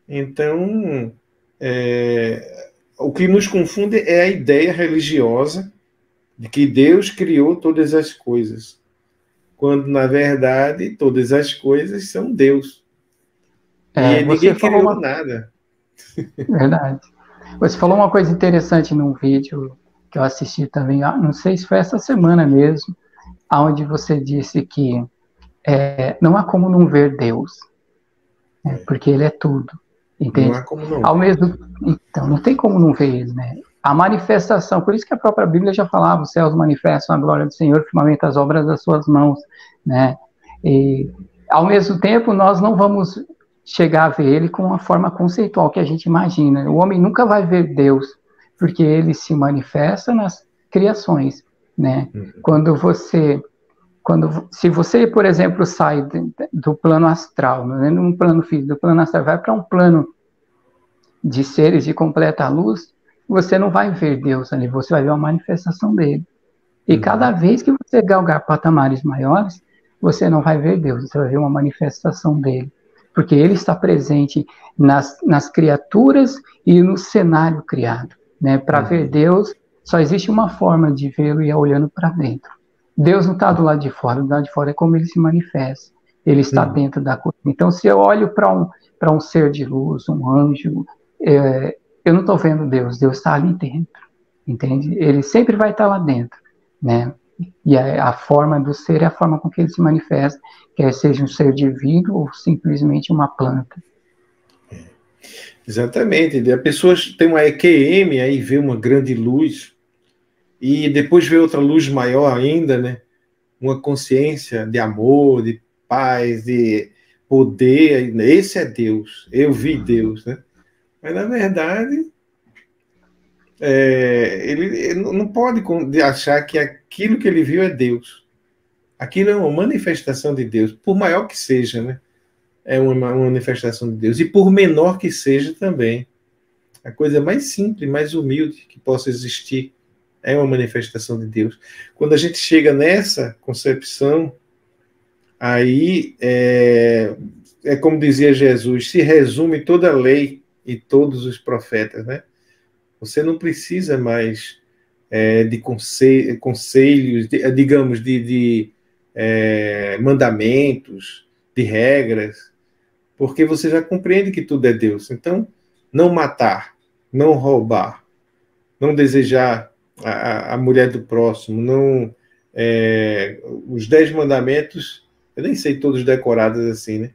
Então, o que nos confunde é a ideia religiosa de que Deus criou todas as coisas, quando, na verdade, todas as coisas são Deus. E ninguém criou nada. Verdade. Você falou uma coisa interessante num vídeo que eu assisti também, não sei se foi essa semana mesmo, onde você disse que não há como não ver Deus, né, porque Ele é tudo, entende? Não há como não. Então, não tem como não ver Ele, né? A manifestação, por isso que a própria Bíblia já falava, os céus manifestam a glória do Senhor, o firmamento as obras das suas mãos, né? E, ao mesmo tempo, nós não vamos chegar a ver ele com uma forma conceitual que a gente imagina. O homem nunca vai ver Deus, porque ele se manifesta nas criações, né? Se você, por exemplo, sai do plano astral, não é num plano físico, do plano astral, vai para um plano de seres de completa luz, você não vai ver Deus ali, você vai ver uma manifestação dele. E cada vez que você galgar patamares maiores, você não vai ver Deus, você vai ver uma manifestação dele. Porque ele está presente nas criaturas e no cenário criado, né? Para ver Deus, só existe uma forma de vê-lo e é olhando para dentro. Deus não está do lado de fora, do lado de fora é como ele se manifesta. Ele está dentro da coisa. Então, se eu olho para um ser de luz, um anjo, eu não estou vendo Deus, Deus está ali dentro, entende? Ele sempre vai estar lá dentro, né? E a forma do ser é a forma com que ele se manifesta, quer seja um ser divino ou simplesmente uma planta. Exatamente. A pessoa tem uma EQM, aí vê uma grande luz, e depois vê outra luz maior ainda, né? Uma consciência de amor, de paz, de poder. Esse é Deus. Eu vi Deus, né? Mas, na verdade, ele não pode achar que aquilo que ele viu é Deus. Aquilo é uma manifestação de Deus, por maior que seja, né? É uma manifestação de Deus. E por menor que seja também. A coisa mais simples, mais humilde que possa existir é uma manifestação de Deus. Quando a gente chega nessa concepção, aí é como dizia Jesus, se resume toda a lei e todos os profetas, né? Você não precisa mais de conselhos, digamos, de mandamentos, de regras, porque você já compreende que tudo é Deus. Então, não matar, não roubar, não desejar a mulher do próximo, não os 10 mandamentos Eu nem sei todos decorados assim, né?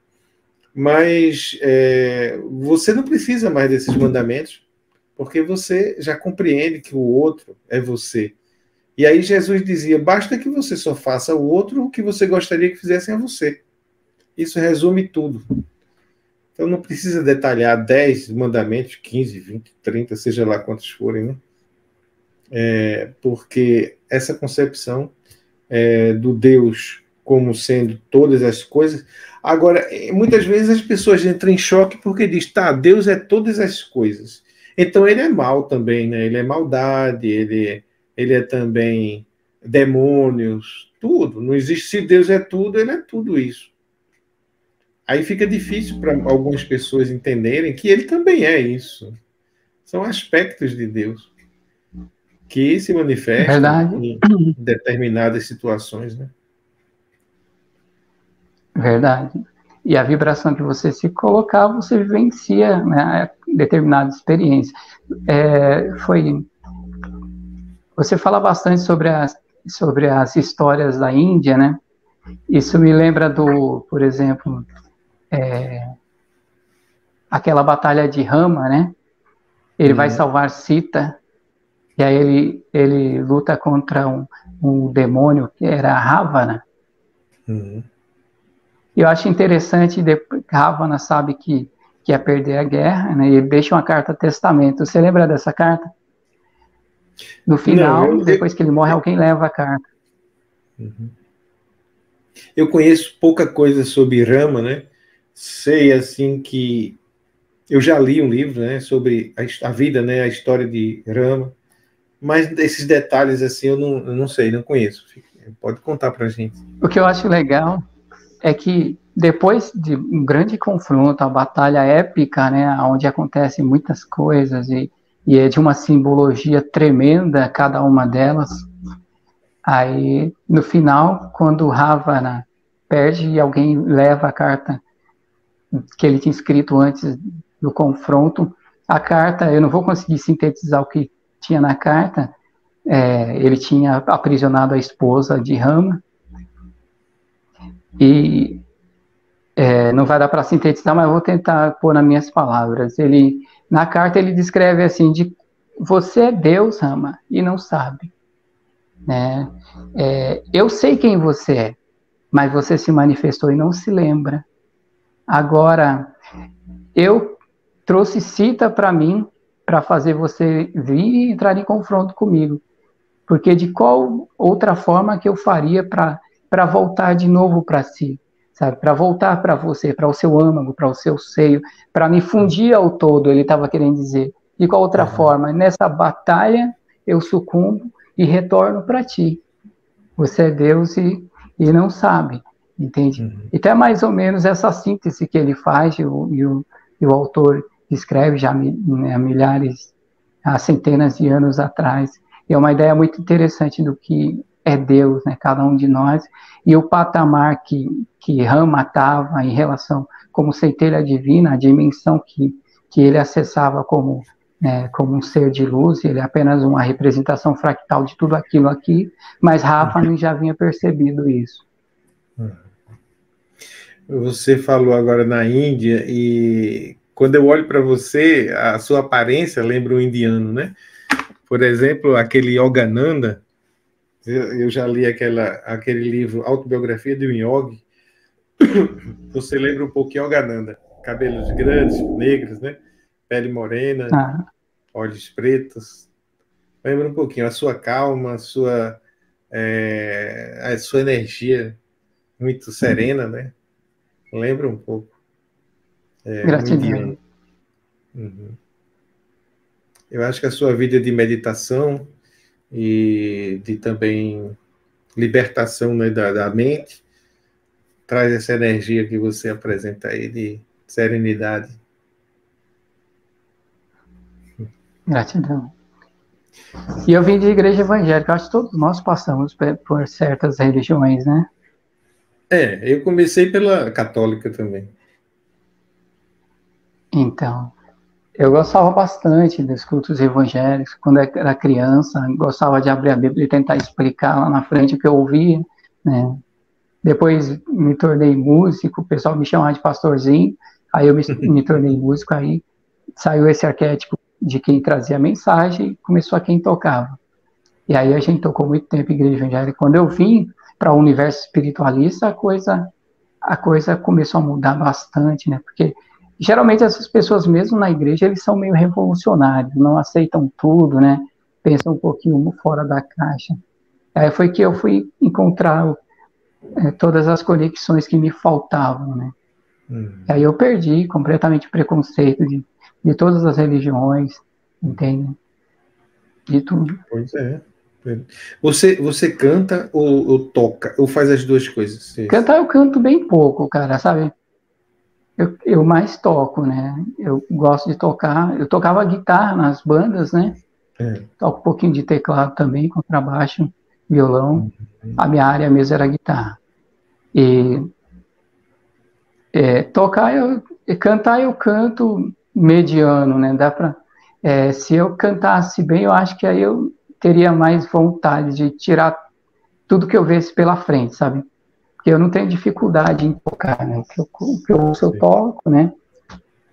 Mas você não precisa mais desses mandamentos, porque você já compreende que o outro é você. E aí Jesus dizia, basta que você só faça ao outro o que você gostaria que fizessem a você. Isso resume tudo. Então não precisa detalhar 10 mandamentos, 15, 20, 30, seja lá quantos forem, né? Porque essa concepção do Deus como sendo todas as coisas. Agora, muitas vezes as pessoas entram em choque porque diz, tá, Deus é todas as coisas. Então ele é mal também, né? Ele é maldade, ele é também demônios, tudo. Não existe, se Deus é tudo, ele é tudo isso. Aí fica difícil para algumas pessoas entenderem que ele também é isso. São aspectos de Deus que se manifestam em determinadas situações, né? Verdade. E a vibração que você se colocar, você vivencia, né, determinada experiência. Você fala bastante sobre as histórias da Índia, né? Isso me lembra por exemplo, aquela batalha de Rama, né? Ele vai salvar Sita, e aí ele luta contra um demônio que era Ravana. Eu acho interessante, Ravana sabe que ia perder a guerra, né? E ele deixa uma carta testamento. Você lembra dessa carta? No final, depois que ele morre, alguém leva a carta. Eu conheço pouca coisa sobre Rama, né? Sei, assim, que eu já li um livro, né, sobre a vida, né, a história de Rama, mas esses detalhes, assim, eu não sei, não conheço. Pode contar pra gente. O que eu acho legal é que depois de um grande confronto, a batalha épica, né, onde acontecem muitas coisas e é de uma simbologia tremenda cada uma delas, aí no final, quando Ravana perde e alguém leva a carta que ele tinha escrito antes do confronto, a carta, eu não vou conseguir sintetizar o que tinha na carta, ele tinha aprisionado a esposa de Rama, e não vai dar para sintetizar, mas eu vou tentar pôr nas minhas palavras. Na carta ele descreve assim, você é Deus, Rama, e não sabe. Né? Eu sei quem você é, mas você se manifestou e não se lembra. Agora, eu trouxe Sita para mim, para fazer você vir e entrar em confronto comigo. Porque de qual outra forma que eu faria para voltar de novo para si? Sabe? Para voltar para você, para o seu âmago, para o seu seio, para me fundir ao todo, ele estava querendo dizer. De qual outra forma? Nessa batalha, eu sucumbo e retorno para ti. Você é Deus e não sabe, entende? Então é mais ou menos essa síntese que ele faz e o autor escreve já há centenas de anos atrás. É uma ideia muito interessante do que é Deus, né, cada um de nós, e o patamar que Rama estava em relação como centelha divina, a dimensão que ele acessava como um ser de luz, ele é apenas uma representação fractal de tudo aquilo aqui, mas Ravana já havia percebido isso. Você falou agora na Índia, e quando eu olho para você, a sua aparência lembra um indiano, né? Por exemplo, aquele Yogananda, eu já li aquele livro, Autobiografia de um Yogi, você lembra um pouco Yogananda, cabelos grandes, negros, né? Pele morena, olhos pretos, lembra um pouquinho, a sua calma, a sua energia muito serena, né? Lembra um pouco. Gratidão. Eu acho que a sua vida de meditação e de também libertação, né, da mente traz essa energia que você apresenta aí de serenidade. Gratidão. E eu vim de igreja evangélica, acho que todos nós passamos por certas religiões, né? Eu comecei pela católica também. Então, eu gostava bastante dos cultos evangélicos. Quando eu era criança, gostava de abrir a Bíblia e tentar explicar lá na frente o que eu ouvia, né? Depois me tornei músico, o pessoal me chamava de pastorzinho, aí eu me tornei músico, aí saiu esse arquétipo de quem trazia a mensagem e começou a quem tocava. E aí a gente tocou muito tempo em igreja evangélica. Quando eu vim para o universo espiritualista, a coisa começou a mudar bastante, né? Porque geralmente essas pessoas mesmo na igreja, eles são meio revolucionários, não aceitam tudo, né? Pensam um pouquinho fora da caixa. Aí foi que eu fui encontrar todas as conexões que me faltavam, né? E aí eu perdi completamente o preconceito de todas as religiões, entende? De tudo. Pois é. Você canta ou toca? Ou faz as duas coisas? Cantar eu canto bem pouco, cara, sabe? Eu mais toco, né? Eu gosto de tocar. Eu tocava guitarra nas bandas, né? Toco um pouquinho de teclado também, contrabaixo, violão. A minha área mesmo era guitarra. E cantar eu canto mediano, né? Dá pra, se eu cantasse bem, eu acho que aí eu teria mais vontade de tirar tudo que eu visse pela frente, sabe? Porque eu não tenho dificuldade em tocar, né? O que eu ouço, eu toco, né?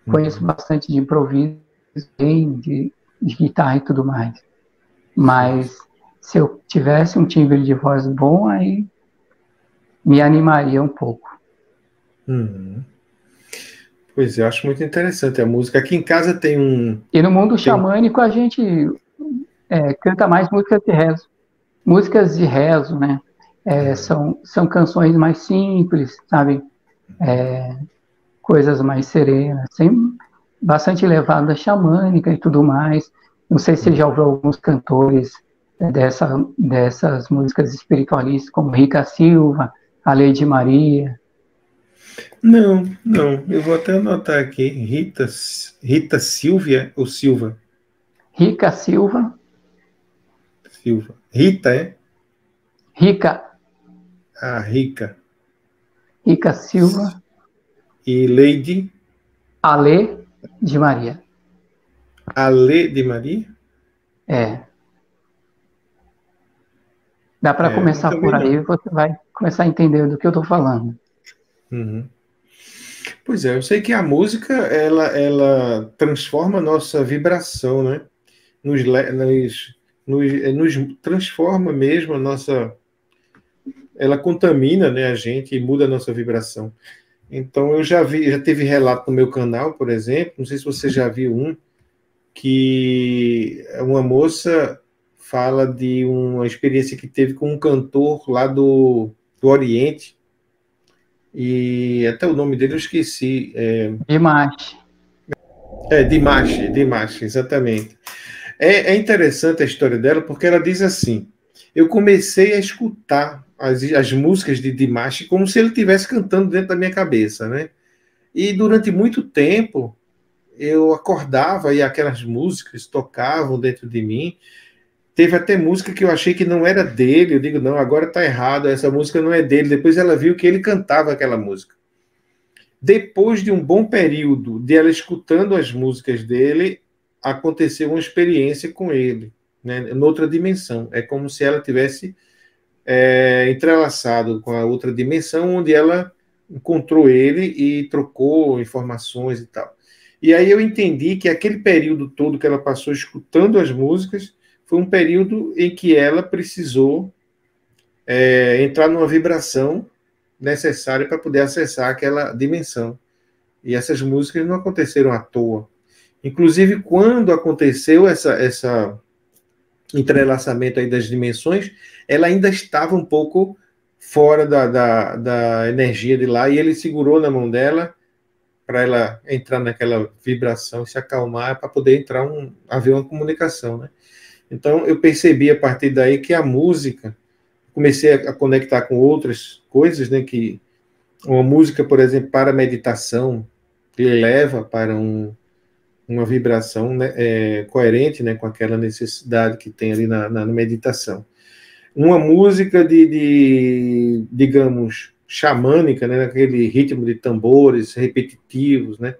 Conheço bastante de improviso, de guitarra e tudo mais. Mas se eu tivesse um timbre de voz bom, aí me animaria um pouco. Pois é, eu acho muito interessante a música. Aqui em casa tem um... E no mundo xamânico a gente canta mais músicas de rezo. Músicas de rezo, né? São canções mais simples, sabe? Coisas mais serenas, sem bastante levada xamânica e tudo mais. Não sei se você já ouviu alguns cantores dessas músicas espiritualistas, como Rica Silva, a Lady Maria. Não. Eu vou até anotar aqui. Rita Silvia ou Silva? Rica Silva. Silva. Rita, é? Rica. Rica. Rica Silva. E Lady? Ale de Maria. Ale de Maria? Dá para começar por aí, você vai começar a entender do que eu estou falando. Pois é, eu sei que a música, ela transforma a nossa vibração, né? Nos transforma mesmo a nossa... Ela contamina, né, a gente e muda a nossa vibração. Então, eu já teve relato no meu canal, por exemplo, não sei se você já viu que uma moça fala de uma experiência que teve com um cantor lá do Oriente, e até o nome dele eu esqueci. Dimash. Dimash, exatamente. É interessante a história dela, porque ela diz assim: eu comecei a escutar as músicas de Dimash como se ele estivesse cantando dentro da minha cabeça, né? E durante muito tempo eu acordava e aquelas músicas tocavam dentro de mim. Teve até música que eu achei que não era dele. Eu digo, não, agora está errado, essa música não é dele. Depois ela viu que ele cantava aquela música. Depois de um bom período de ela escutando as músicas dele, aconteceu uma experiência com ele, né, noutra dimensão. É como se ela tivesse entrelaçado com a outra dimensão, onde ela encontrou ele e trocou informações e tal. E aí eu entendi que aquele período todo que ela passou escutando as músicas foi um período em que ela precisou entrar numa vibração necessária para poder acessar aquela dimensão. E essas músicas não aconteceram à toa. Inclusive, quando aconteceu essa entrelaçamento aí das dimensões, ela ainda estava um pouco fora da energia de lá, e ele segurou na mão dela para ela entrar naquela vibração e se acalmar, para poder haver uma comunicação, né? Então, eu percebi a partir daí que a música, comecei a conectar com outras coisas, né? Que uma música, por exemplo, para meditação, ele leva para uma vibração, né, coerente, né, com aquela necessidade que tem ali na meditação. Uma música digamos, xamânica, né, naquele ritmo de tambores repetitivos, né,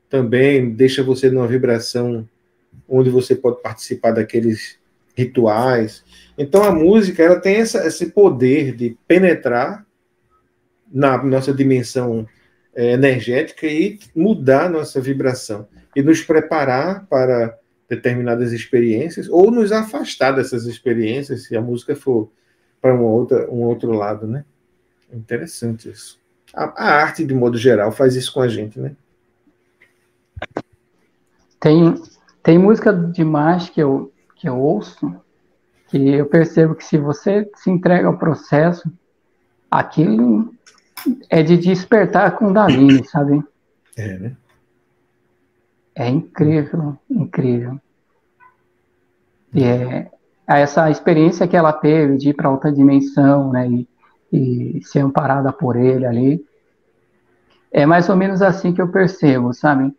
também deixa você numa vibração onde você pode participar daqueles rituais. Então a música ela tem esse poder de penetrar, na nossa dimensão energética e mudar nossa vibração e nos preparar para determinadas experiências ou nos afastar dessas experiências se a música for para um outro lado, né? Interessante isso. A arte, de modo geral, faz isso com a gente, né? Tem música demais que eu ouço, que eu percebo que se você se entrega ao processo, aquilo é de despertar a Kundalini, sabe? Né? É incrível, incrível. E essa experiência que ela teve de ir para outra dimensão, né, e ser amparada por ele ali, é mais ou menos assim que eu percebo, sabe?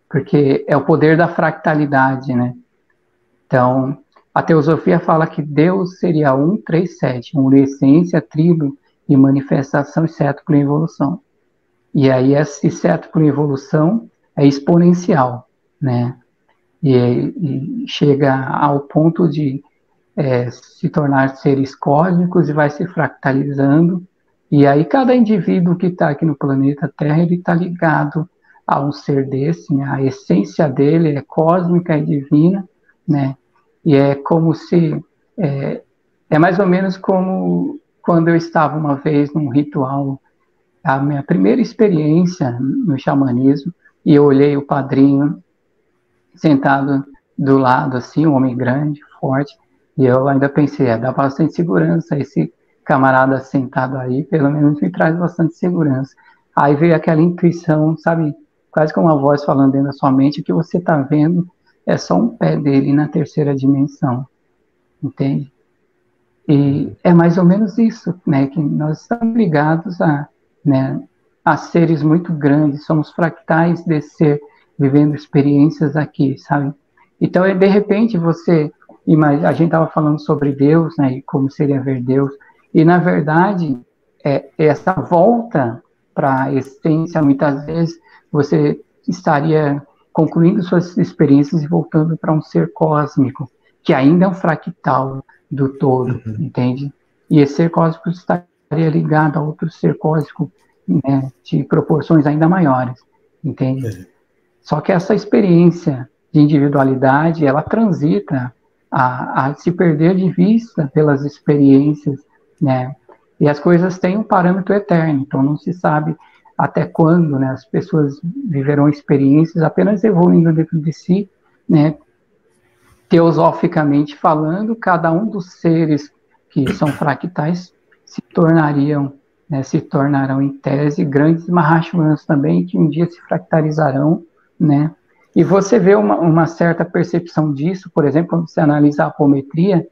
Porque é o poder da fractalidade, né? Então, a teosofia fala que Deus seria 137, essência, tribo e manifestação, exceto por evolução. E aí esse exceto por evolução é exponencial, né? E chega ao ponto de se tornar seres cósmicos e vai se fractalizando. E aí cada indivíduo que está aqui no planeta Terra, ele está ligado a um ser desse, né? A essência dele é cósmica e divina, né? E é como se... É mais ou menos como quando eu estava uma vez num ritual, a minha primeira experiência no xamanismo, e eu olhei o padrinho sentado do lado, assim, um homem grande, forte, e eu ainda pensei, dá bastante segurança, esse camarada sentado aí, pelo menos me traz bastante segurança. Aí veio aquela intuição, sabe, quase como uma voz falando dentro da sua mente, o que você está vendo é só um pé dele na terceira dimensão, entende? E é mais ou menos isso, né, que nós estamos ligados a seres muito grandes, somos fractais desse ser, vivendo experiências aqui, sabe? Então, de repente, a gente estava falando sobre Deus, né, e como seria ver Deus, e na verdade, essa volta para a essência, muitas vezes, você estaria concluindo suas experiências e voltando para um ser cósmico, que ainda é um fractal do todo, entende? E esse ser cósmico estaria ligado a outro ser cósmico, né, de proporções ainda maiores, entende? Só que essa experiência de individualidade, ela transita a se perder de vista pelas experiências, né? E as coisas têm um parâmetro eterno, então não se sabe até quando, né, as pessoas viverão experiências apenas evoluindo dentro de si, né? Teosoficamente falando, cada um dos seres que são fractais se tornarão em tese grandes Mahashvanas também, que um dia se fractalizarão, né? E você vê uma certa percepção disso, por exemplo, quando você analisa a apometria,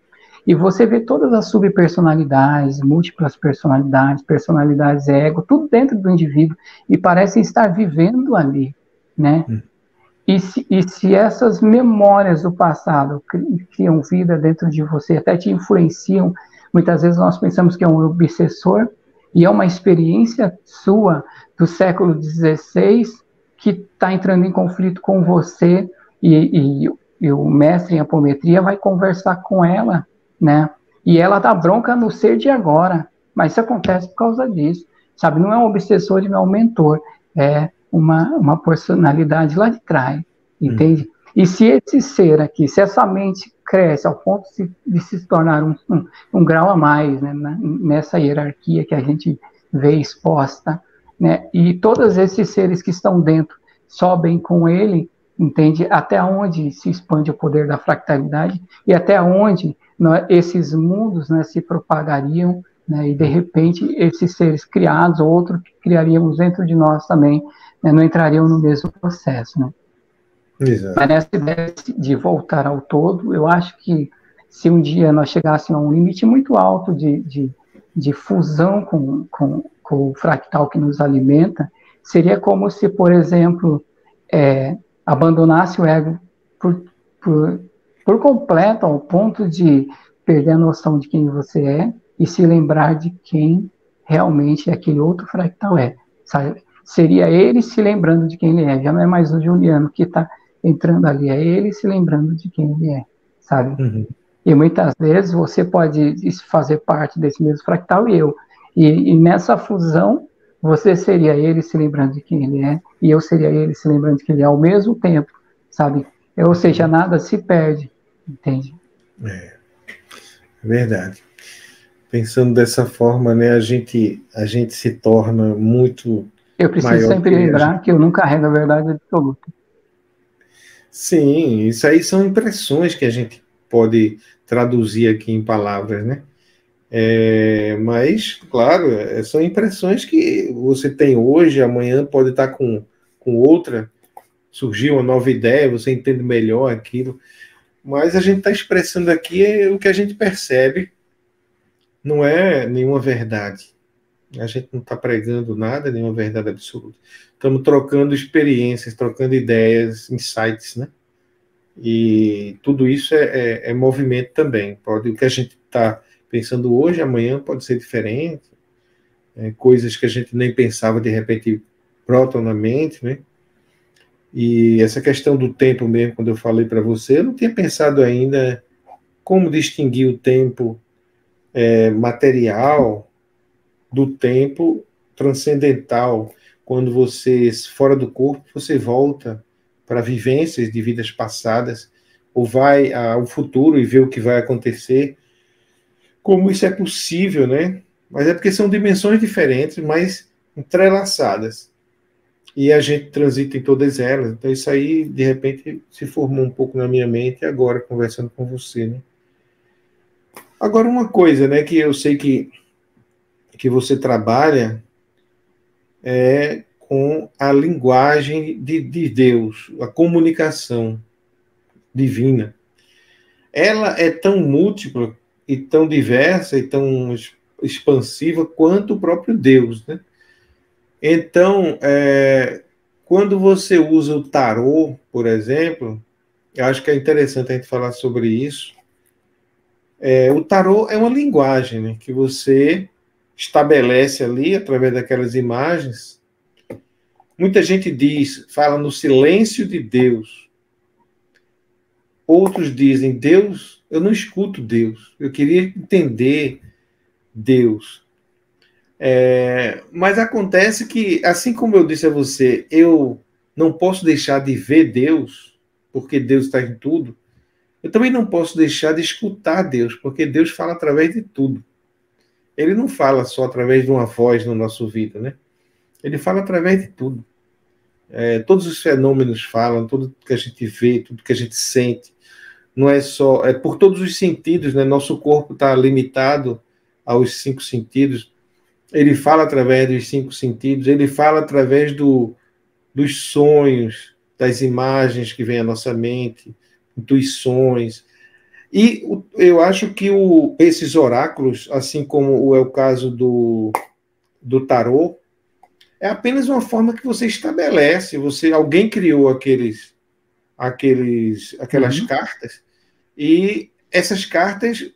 e você vê todas as subpersonalidades, múltiplas personalidades, personalidades ego, tudo dentro do indivíduo, e parecem estar vivendo ali, né? E se essas memórias do passado criam vida dentro de você, até te influenciam, muitas vezes nós pensamos que é um obsessor, e é uma experiência sua do século XVI que está entrando em conflito com você, e o mestre em apometria vai conversar com ela, né? E ela dá bronca no ser de agora, mas isso acontece por causa disso, sabe? Não é um obsessor e não é um mentor, é uma personalidade lá de trás, entende? E se esse ser aqui, se essa mente cresce ao ponto de se tornar um grau a mais, né, nessa hierarquia que a gente vê exposta, né, e todos esses seres que estão dentro sobem com ele, entende? Até onde se expande o poder da fractalidade e até onde esses mundos, né, se propagariam, né, e de repente esses seres criados, outros que criaríamos dentro de nós também, né, não entrariam no mesmo processo, né? Exato. Mas nessa ideia de voltar ao todo, eu acho que se um dia nós chegássemos a um limite muito alto de fusão com o fractal que nos alimenta, seria como se, por exemplo, abandonasse o ego por completo, ao ponto de perder a noção de quem você é e se lembrar de quem realmente aquele outro fractal é, sabe? Seria ele se lembrando de quem ele é, já não é mais o Juliano que está entrando ali, é ele se lembrando de quem ele é, sabe? E muitas vezes você pode fazer parte desse mesmo fractal e E nessa fusão, você seria ele se lembrando de quem ele é, e eu seria ele se lembrando de quem ele é ao mesmo tempo, sabe? Ou seja, nada se perde, entende? É verdade. Pensando dessa forma, né, a gente se torna muito Eu preciso maior sempre lembrar que eu não carrego a verdade absoluta. Sim, isso aí são impressões que a gente pode traduzir aqui em palavras, né? Mas, claro, são impressões que você tem hoje, amanhã pode estar com outra, surgiu uma nova ideia, você entende melhor aquilo, mas a gente está expressando aqui o que a gente percebe, não é nenhuma verdade. A gente não está pregando nada, nenhuma verdade absoluta. Estamos trocando experiências, trocando ideias, insights, né? E tudo isso é movimento também. O que a gente está pensando hoje, amanhã pode ser diferente. Coisas que a gente nem pensava, de repente, brotam na mente, né? E essa questão do tempo mesmo, quando eu falei para você, eu não tinha pensado ainda como distinguir o tempo material do tempo transcendental. Quando você, fora do corpo, você volta para vivências de vidas passadas, ou vai ao futuro e vê o que vai acontecer. Como isso é possível, né? Mas é porque são dimensões diferentes, mas entrelaçadas. E a gente transita em todas elas. Então isso aí, de repente, se formou um pouco na minha mente agora, conversando com você, né? Agora, uma coisa, né, que eu sei que você trabalha com a linguagem de Deus, a comunicação divina. Ela é tão múltipla e tão diversa e tão expansiva quanto o próprio Deus, né? Então, quando você usa o tarô, por exemplo, eu acho que é interessante a gente falar sobre isso. O tarô é uma linguagem, né, que você estabelece ali através daquelas imagens. Muita gente fala no silêncio de Deus. Outros dizem, Deus, eu não escuto Deus. Eu queria entender Deus. Mas acontece que, assim como eu disse a você, eu não posso deixar de ver Deus, porque Deus está em tudo. Eu também não posso deixar de escutar Deus, porque Deus fala através de tudo. Ele não fala só através de uma voz no nosso ouvido, né? Ele fala através de tudo. Todos os fenômenos falam, tudo que a gente vê, tudo que a gente sente. Não é só... É por todos os sentidos, né? Nosso corpo está limitado aos 5 sentidos. Ele fala através dos 5 sentidos. Ele fala através dos sonhos, das imagens que vêm à nossa mente, intuições. E eu acho que esses oráculos, assim como é o caso do tarô, é apenas uma forma que você estabelece. Alguém criou aquelas cartas, e essas cartas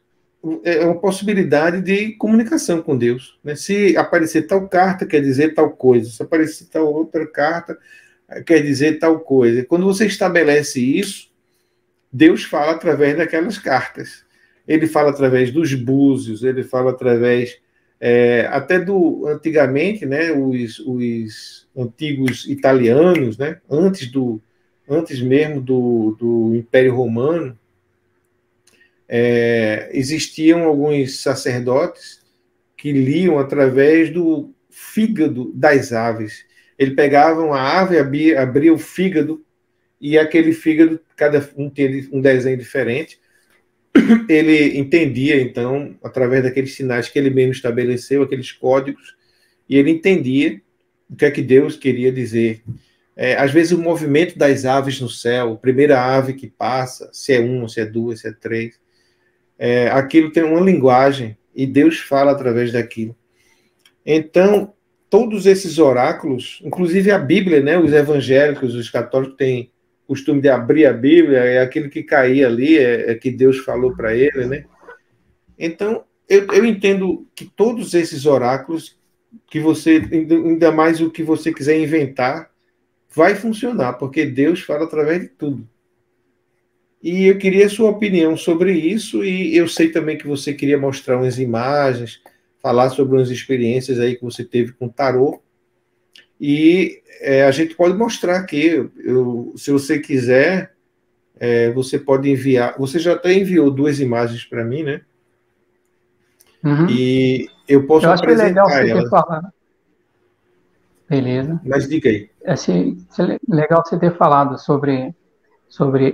é uma possibilidade de comunicação com Deus, né? Se aparecer tal carta, quer dizer tal coisa. Se aparecer tal outra carta, quer dizer tal coisa. Quando você estabelece isso, Deus fala através daquelas cartas. Ele fala através dos búzios, ele fala através até antigamente, né, os antigos italianos, né, antes mesmo do Império Romano, existiam alguns sacerdotes que liam através do fígado das aves. Ele pegavam a ave, abria o fígado, e aquele fígado, cada um tinha um desenho diferente. Ele entendia, então, através daqueles sinais que ele mesmo estabeleceu, aqueles códigos, e ele entendia o que é que Deus queria dizer. Às vezes, o movimento das aves no céu, a primeira ave que passa, se é uma, se é duas, se é três, aquilo tem uma linguagem, e Deus fala através daquilo. Então, todos esses oráculos, inclusive a Bíblia, né, os evangélicos, os católicos têm costume de abrir a Bíblia, aquilo que caía ali, que Deus falou para ele, né? Então, eu entendo que todos esses oráculos, que você, ainda mais o que você quiser inventar, vai funcionar, porque Deus fala através de tudo. E eu queria a sua opinião sobre isso, e eu sei também que você queria mostrar umas imagens, falar sobre umas experiências aí que você teve com tarô. E a gente pode mostrar aqui, se você quiser, você pode enviar. Você já até enviou 2 imagens para mim, né? Uhum. E eu posso apresentar legal você elas. Ter falado. Beleza. Mas diga aí. Achei legal você ter falado sobre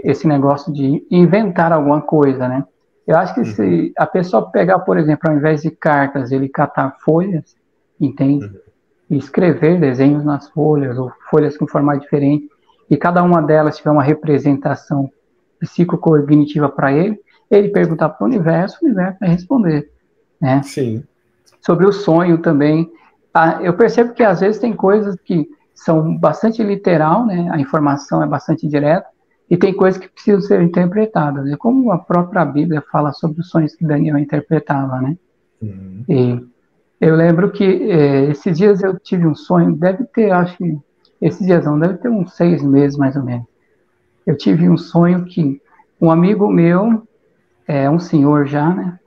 esse negócio de inventar alguma coisa, né? Eu acho que se a pessoa pegar, por exemplo, ao invés de cartas, ele catar folhas, entende? E escrever desenhos nas folhas, ou folhas com formato diferente, e cada uma delas tiver uma representação psicocognitiva para ele, ele perguntar para o universo vai responder, né? Sim. Sobre o sonho também. Eu percebo que às vezes tem coisas que são bastante literal, né? A informação é bastante direta, e tem coisas que precisam ser interpretadas, né? Como a própria Bíblia fala sobre os sonhos que Daniel interpretava, né? E eu lembro que esses dias eu tive um sonho, deve ter, acho que, esses dias não, deve ter uns 6 meses mais ou menos. Eu tive um sonho que um amigo meu, um senhor já, né?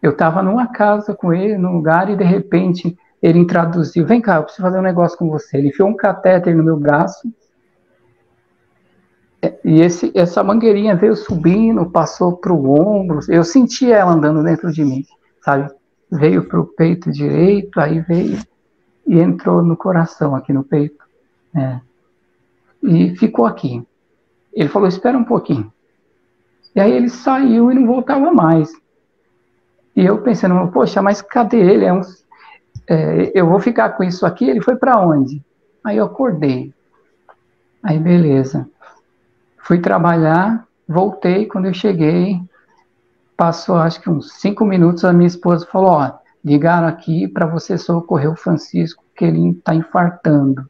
Eu estava numa casa com ele, num lugar, e de repente ele introduziu, vem cá, eu preciso fazer um negócio com você. Ele enfiou um catéter no meu braço, e essa mangueirinha veio subindo, passou para o ombro, eu senti ela andando dentro de mim, sabe? Veio para o peito direito, aí veio e entrou no coração, aqui no peito, e ficou aqui. Ele falou, espera um pouquinho. E aí ele saiu e não voltava mais. E eu pensando, poxa, mas cadê ele? Eu vou ficar com isso aqui? Ele foi para onde? Aí eu acordei. Aí beleza. Fui trabalhar, voltei. Quando eu cheguei, passou acho que uns 5 minutos, a minha esposa falou, ó, ligaram aqui para você socorrer o Francisco, que ele está infartando.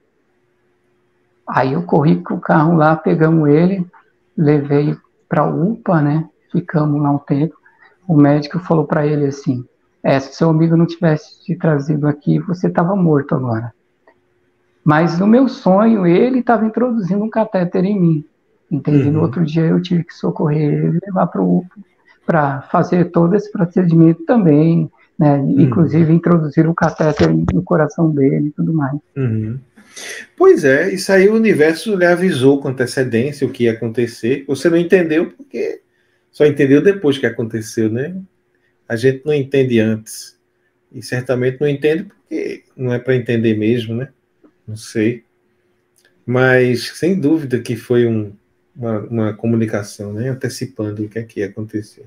Aí eu corri com o carro lá, pegamos ele, levei para a UPA, né? Ficamos lá um tempo. O médico falou para ele assim, se seu amigo não tivesse te trazido aqui, você estava morto agora. Mas no meu sonho, ele estava introduzindo um catéter em mim, entende? No outro dia eu tive que socorrer ele, levar para o UPA, para fazer todo esse procedimento também, né? Inclusive introduzir o catéter no coração dele e tudo mais. Pois é, isso aí o universo lhe avisou com antecedência o que ia acontecer. Você não entendeu porque só entendeu depois que aconteceu, né? A gente não entende antes. E certamente não entende porque não é para entender mesmo, né? Não sei. Mas, sem dúvida que foi uma comunicação, né? Antecipando o que é que ia acontecer.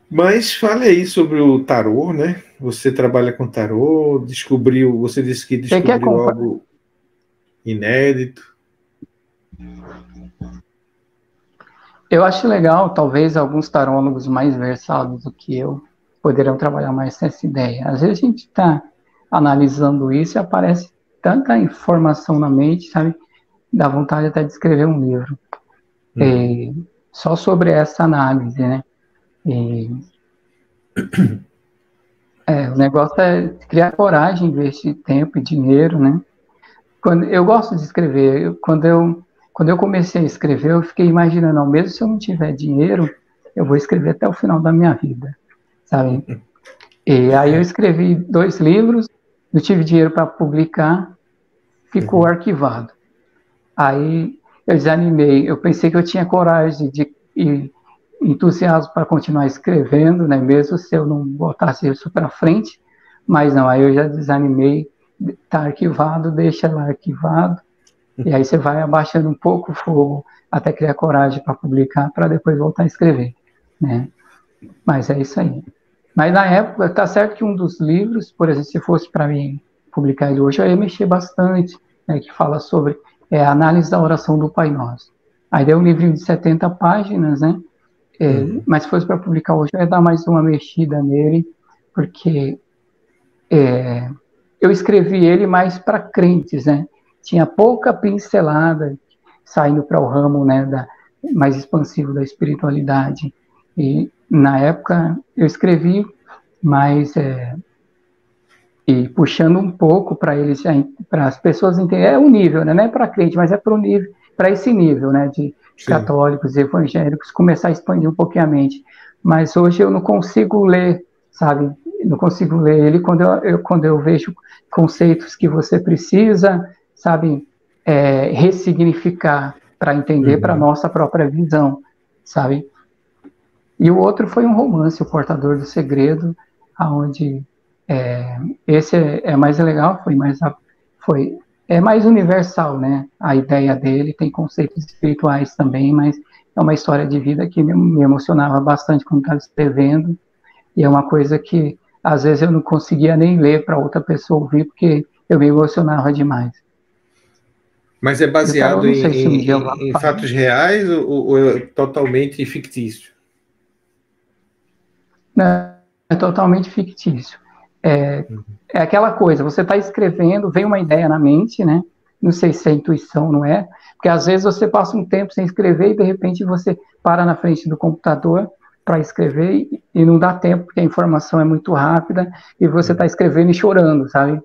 Mas fale aí sobre o tarô, né? Você trabalha com tarô, você disse que descobriu algo inédito. Eu acho legal, talvez alguns tarólogos mais versados do que eu poderão trabalhar mais nessa ideia. Às vezes a gente está analisando isso e aparece tanta informação na mente, sabe? Dá vontade até de escrever um livro. Só sobre essa análise, né? O negócio é criar coragem, investir tempo e dinheiro, né? Eu gosto de escrever. Quando eu comecei a escrever, eu fiquei imaginando, mesmo se eu não tiver dinheiro, eu vou escrever até o final da minha vida, sabe? E aí eu escrevi 2 livros, não tive dinheiro para publicar, ficou arquivado. Aí eu desanimei, eu pensei que eu tinha coragem e entusiasmo para continuar escrevendo, né? Mesmo se eu não botasse isso para frente, mas não, aí eu já desanimei, está arquivado, deixa lá arquivado, e aí você vai abaixando um pouco o fogo até criar coragem para publicar, para depois voltar a escrever, né? Mas é isso aí. Mas na época, tá certo que um dos livros, por exemplo, se fosse para mim publicar ele hoje, eu ia mexer bastante, né, que fala sobre a análise da oração do Pai Nosso. Aí deu um livrinho de 70 páginas, né? Mas se fosse para publicar hoje, eu ia dar mais uma mexida nele, porque eu escrevi ele mais para crentes, né? Tinha pouca pincelada saindo para o ramo, né, mais expansivo da espiritualidade. E na época eu escrevi mais e puxando um pouco para eles, para as pessoas entenderem, o nível, né? Não é para crente, mas é para esse nível, né, de católicos e evangélicos, começar a expandir um pouquinho a mente. Mas hoje eu não consigo ler, sabe, não consigo ler ele quando eu vejo conceitos que você precisa, sabe, ressignificar para entender para a nossa própria visão, sabe? E o outro foi um romance, O Portador do Segredo, onde esse é mais legal, é mais universal, né? A ideia dele tem conceitos espirituais também, mas é uma história de vida que me emocionava bastante quando estava escrevendo, e é uma coisa que às vezes eu não conseguia nem ler para outra pessoa ouvir, porque eu me emocionava demais. Mas é baseado em fatos reais ou é totalmente fictício? Não, é totalmente fictício. É aquela coisa, você está escrevendo, vem uma ideia na mente, né? Não sei se é intuição, não é? Porque às vezes você passa um tempo sem escrever e de repente você para na frente do computador para escrever e não dá tempo, porque a informação é muito rápida e você está escrevendo e chorando, sabe?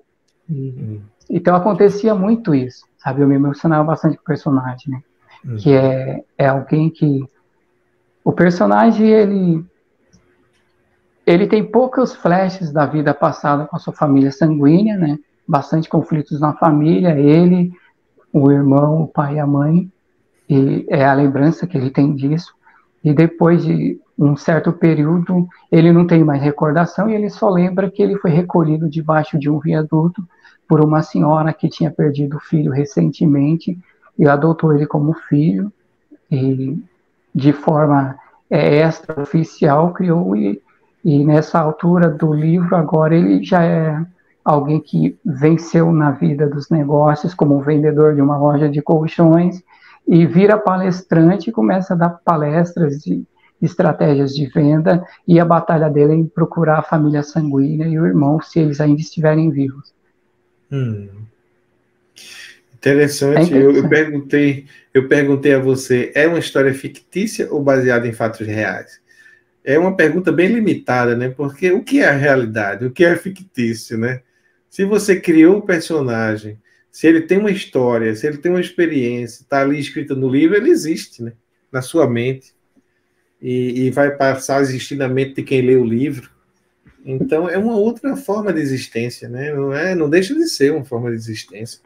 Então acontecia muito isso, sabe? Eu me emocionava bastante com o personagem, né? Que é alguém que... O personagem, ele tem poucos flashes da vida passada com a sua família sanguínea, né? Bastante conflitos na família, ele, o irmão, o pai e a mãe, e é a lembrança que ele tem disso. E depois de um certo período, ele não tem mais recordação e ele só lembra que ele foi recolhido debaixo de um viaduto por uma senhora que tinha perdido o filho recentemente e adotou ele como filho e de forma extraoficial criou e nessa altura do livro agora ele já é alguém que venceu na vida dos negócios como vendedor de uma loja de colchões e vira palestrante e começa a dar palestras de estratégias de venda, e a batalha dele é em procurar a família sanguínea e o irmão, se eles ainda estiverem vivos. Interessante. Eu perguntei a você, é uma história fictícia ou baseada em fatos reais? É uma pergunta bem limitada, né? Porque o que é a realidade? O que é fictício, né? Se você criou o personagem, se ele tem uma história, se ele tem uma experiência, está ali escrita no livro, ele existe, né? Na sua mente. E vai passar a existir na mente de quem lê o livro. Então, é uma outra forma de existência, né? Não deixa de ser uma forma de existência.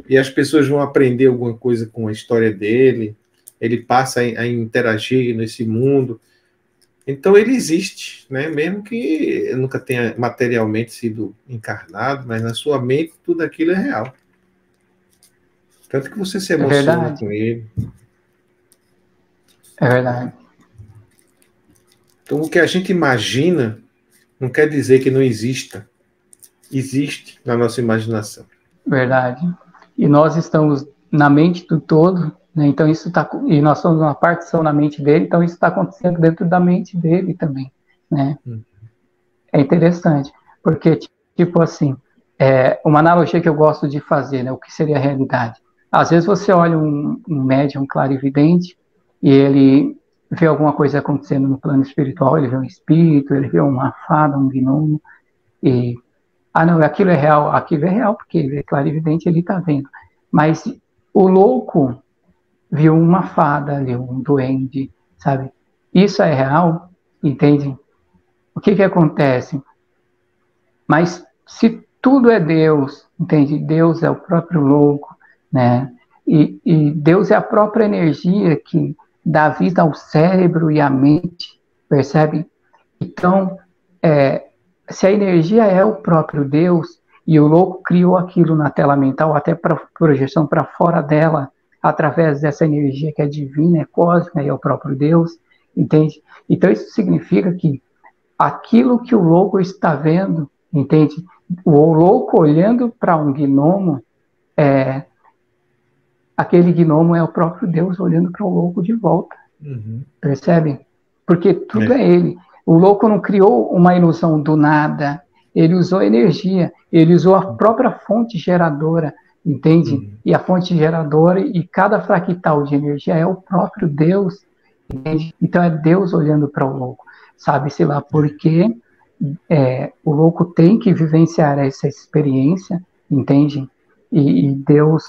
E as pessoas vão aprender alguma coisa com a história dele, ele passa a interagir nesse mundo. Então, ele existe, né? Mesmo que nunca tenha materialmente sido encarnado, mas na sua mente tudo aquilo é real. Tanto que você se emociona com ele. É verdade. Então, o que a gente imagina não quer dizer que não exista. Existe na nossa imaginação. Verdade. E nós estamos na mente do todo, né? Então isso e nós somos uma partição na mente dele, então isso está acontecendo dentro da mente dele também, né? É interessante, porque, tipo assim, uma analogia que eu gosto de fazer, né? O que seria a realidade? Às vezes você olha um médium clarividente e ele vê alguma coisa acontecendo no plano espiritual, ele vê um espírito, ele vê uma fada, um gnomo, e não, aquilo é real porque ele é clarividente, ele está vendo. Mas o louco viu uma fada, viu um duende, sabe? Isso é real, entende? O que acontece? Mas se tudo é Deus, entende? Deus é o próprio louco, né? E Deus é a própria energia que dá vida ao cérebro e à mente, percebe? Então, se a energia é o próprio Deus, e o louco criou aquilo na tela mental, até para projeção para fora dela, através dessa energia que é divina, é cósmica, e é o próprio Deus, entende? Então isso significa que aquilo que o louco está vendo, entende? O louco olhando para um gnomo, aquele gnomo é o próprio Deus olhando para o louco de volta, percebe? Porque tudo é ele. O louco não criou uma ilusão do nada, ele usou energia, ele usou a própria fonte geradora, entende? E a fonte geradora e cada fractal de energia é o próprio Deus, entende? Então é Deus olhando para o louco. Sabe-se lá por quê? O louco tem que vivenciar essa experiência, entende? E Deus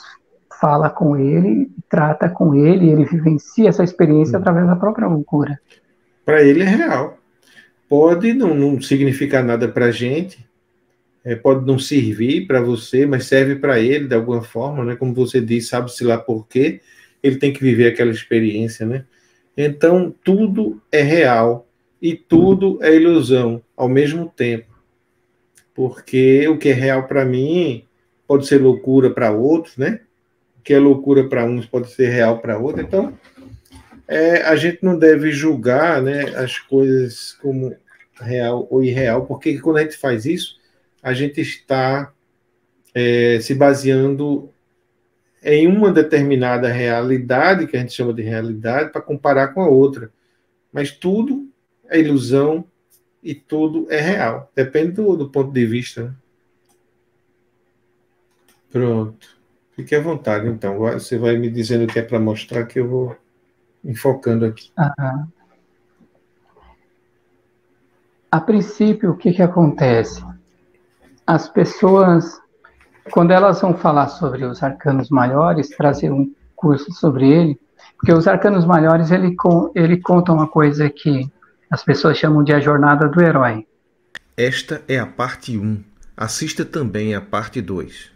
fala com ele, trata com ele, ele vivencia essa experiência através da própria loucura. Para ele é real. pode não significar nada para a gente, pode não servir para você, mas serve para ele de alguma forma, né? Como você disse, sabe-se lá por quê, ele tem que viver aquela experiência, né? Então, tudo é real e tudo é ilusão ao mesmo tempo, porque o que é real para mim pode ser loucura para outros, né? O que é loucura para uns pode ser real para outros. Então, a gente não deve julgar, né, as coisas como real ou irreal, porque quando a gente faz isso, a gente está se baseando em uma determinada realidade, que a gente chama de realidade, para comparar com a outra. Mas tudo é ilusão e tudo é real. Depende do ponto de vista. Né? Pronto. Fique à vontade, então. Você vai me dizendo o que é para mostrar que eu vou enfocando aqui. Uhum. A princípio, o que acontece? As pessoas, quando elas vão falar sobre os arcanos maiores, trazer um curso sobre ele, porque os arcanos maiores, ele conta uma coisa que as pessoas chamam de a jornada do herói. Esta é a parte 1. Assista também a parte 2.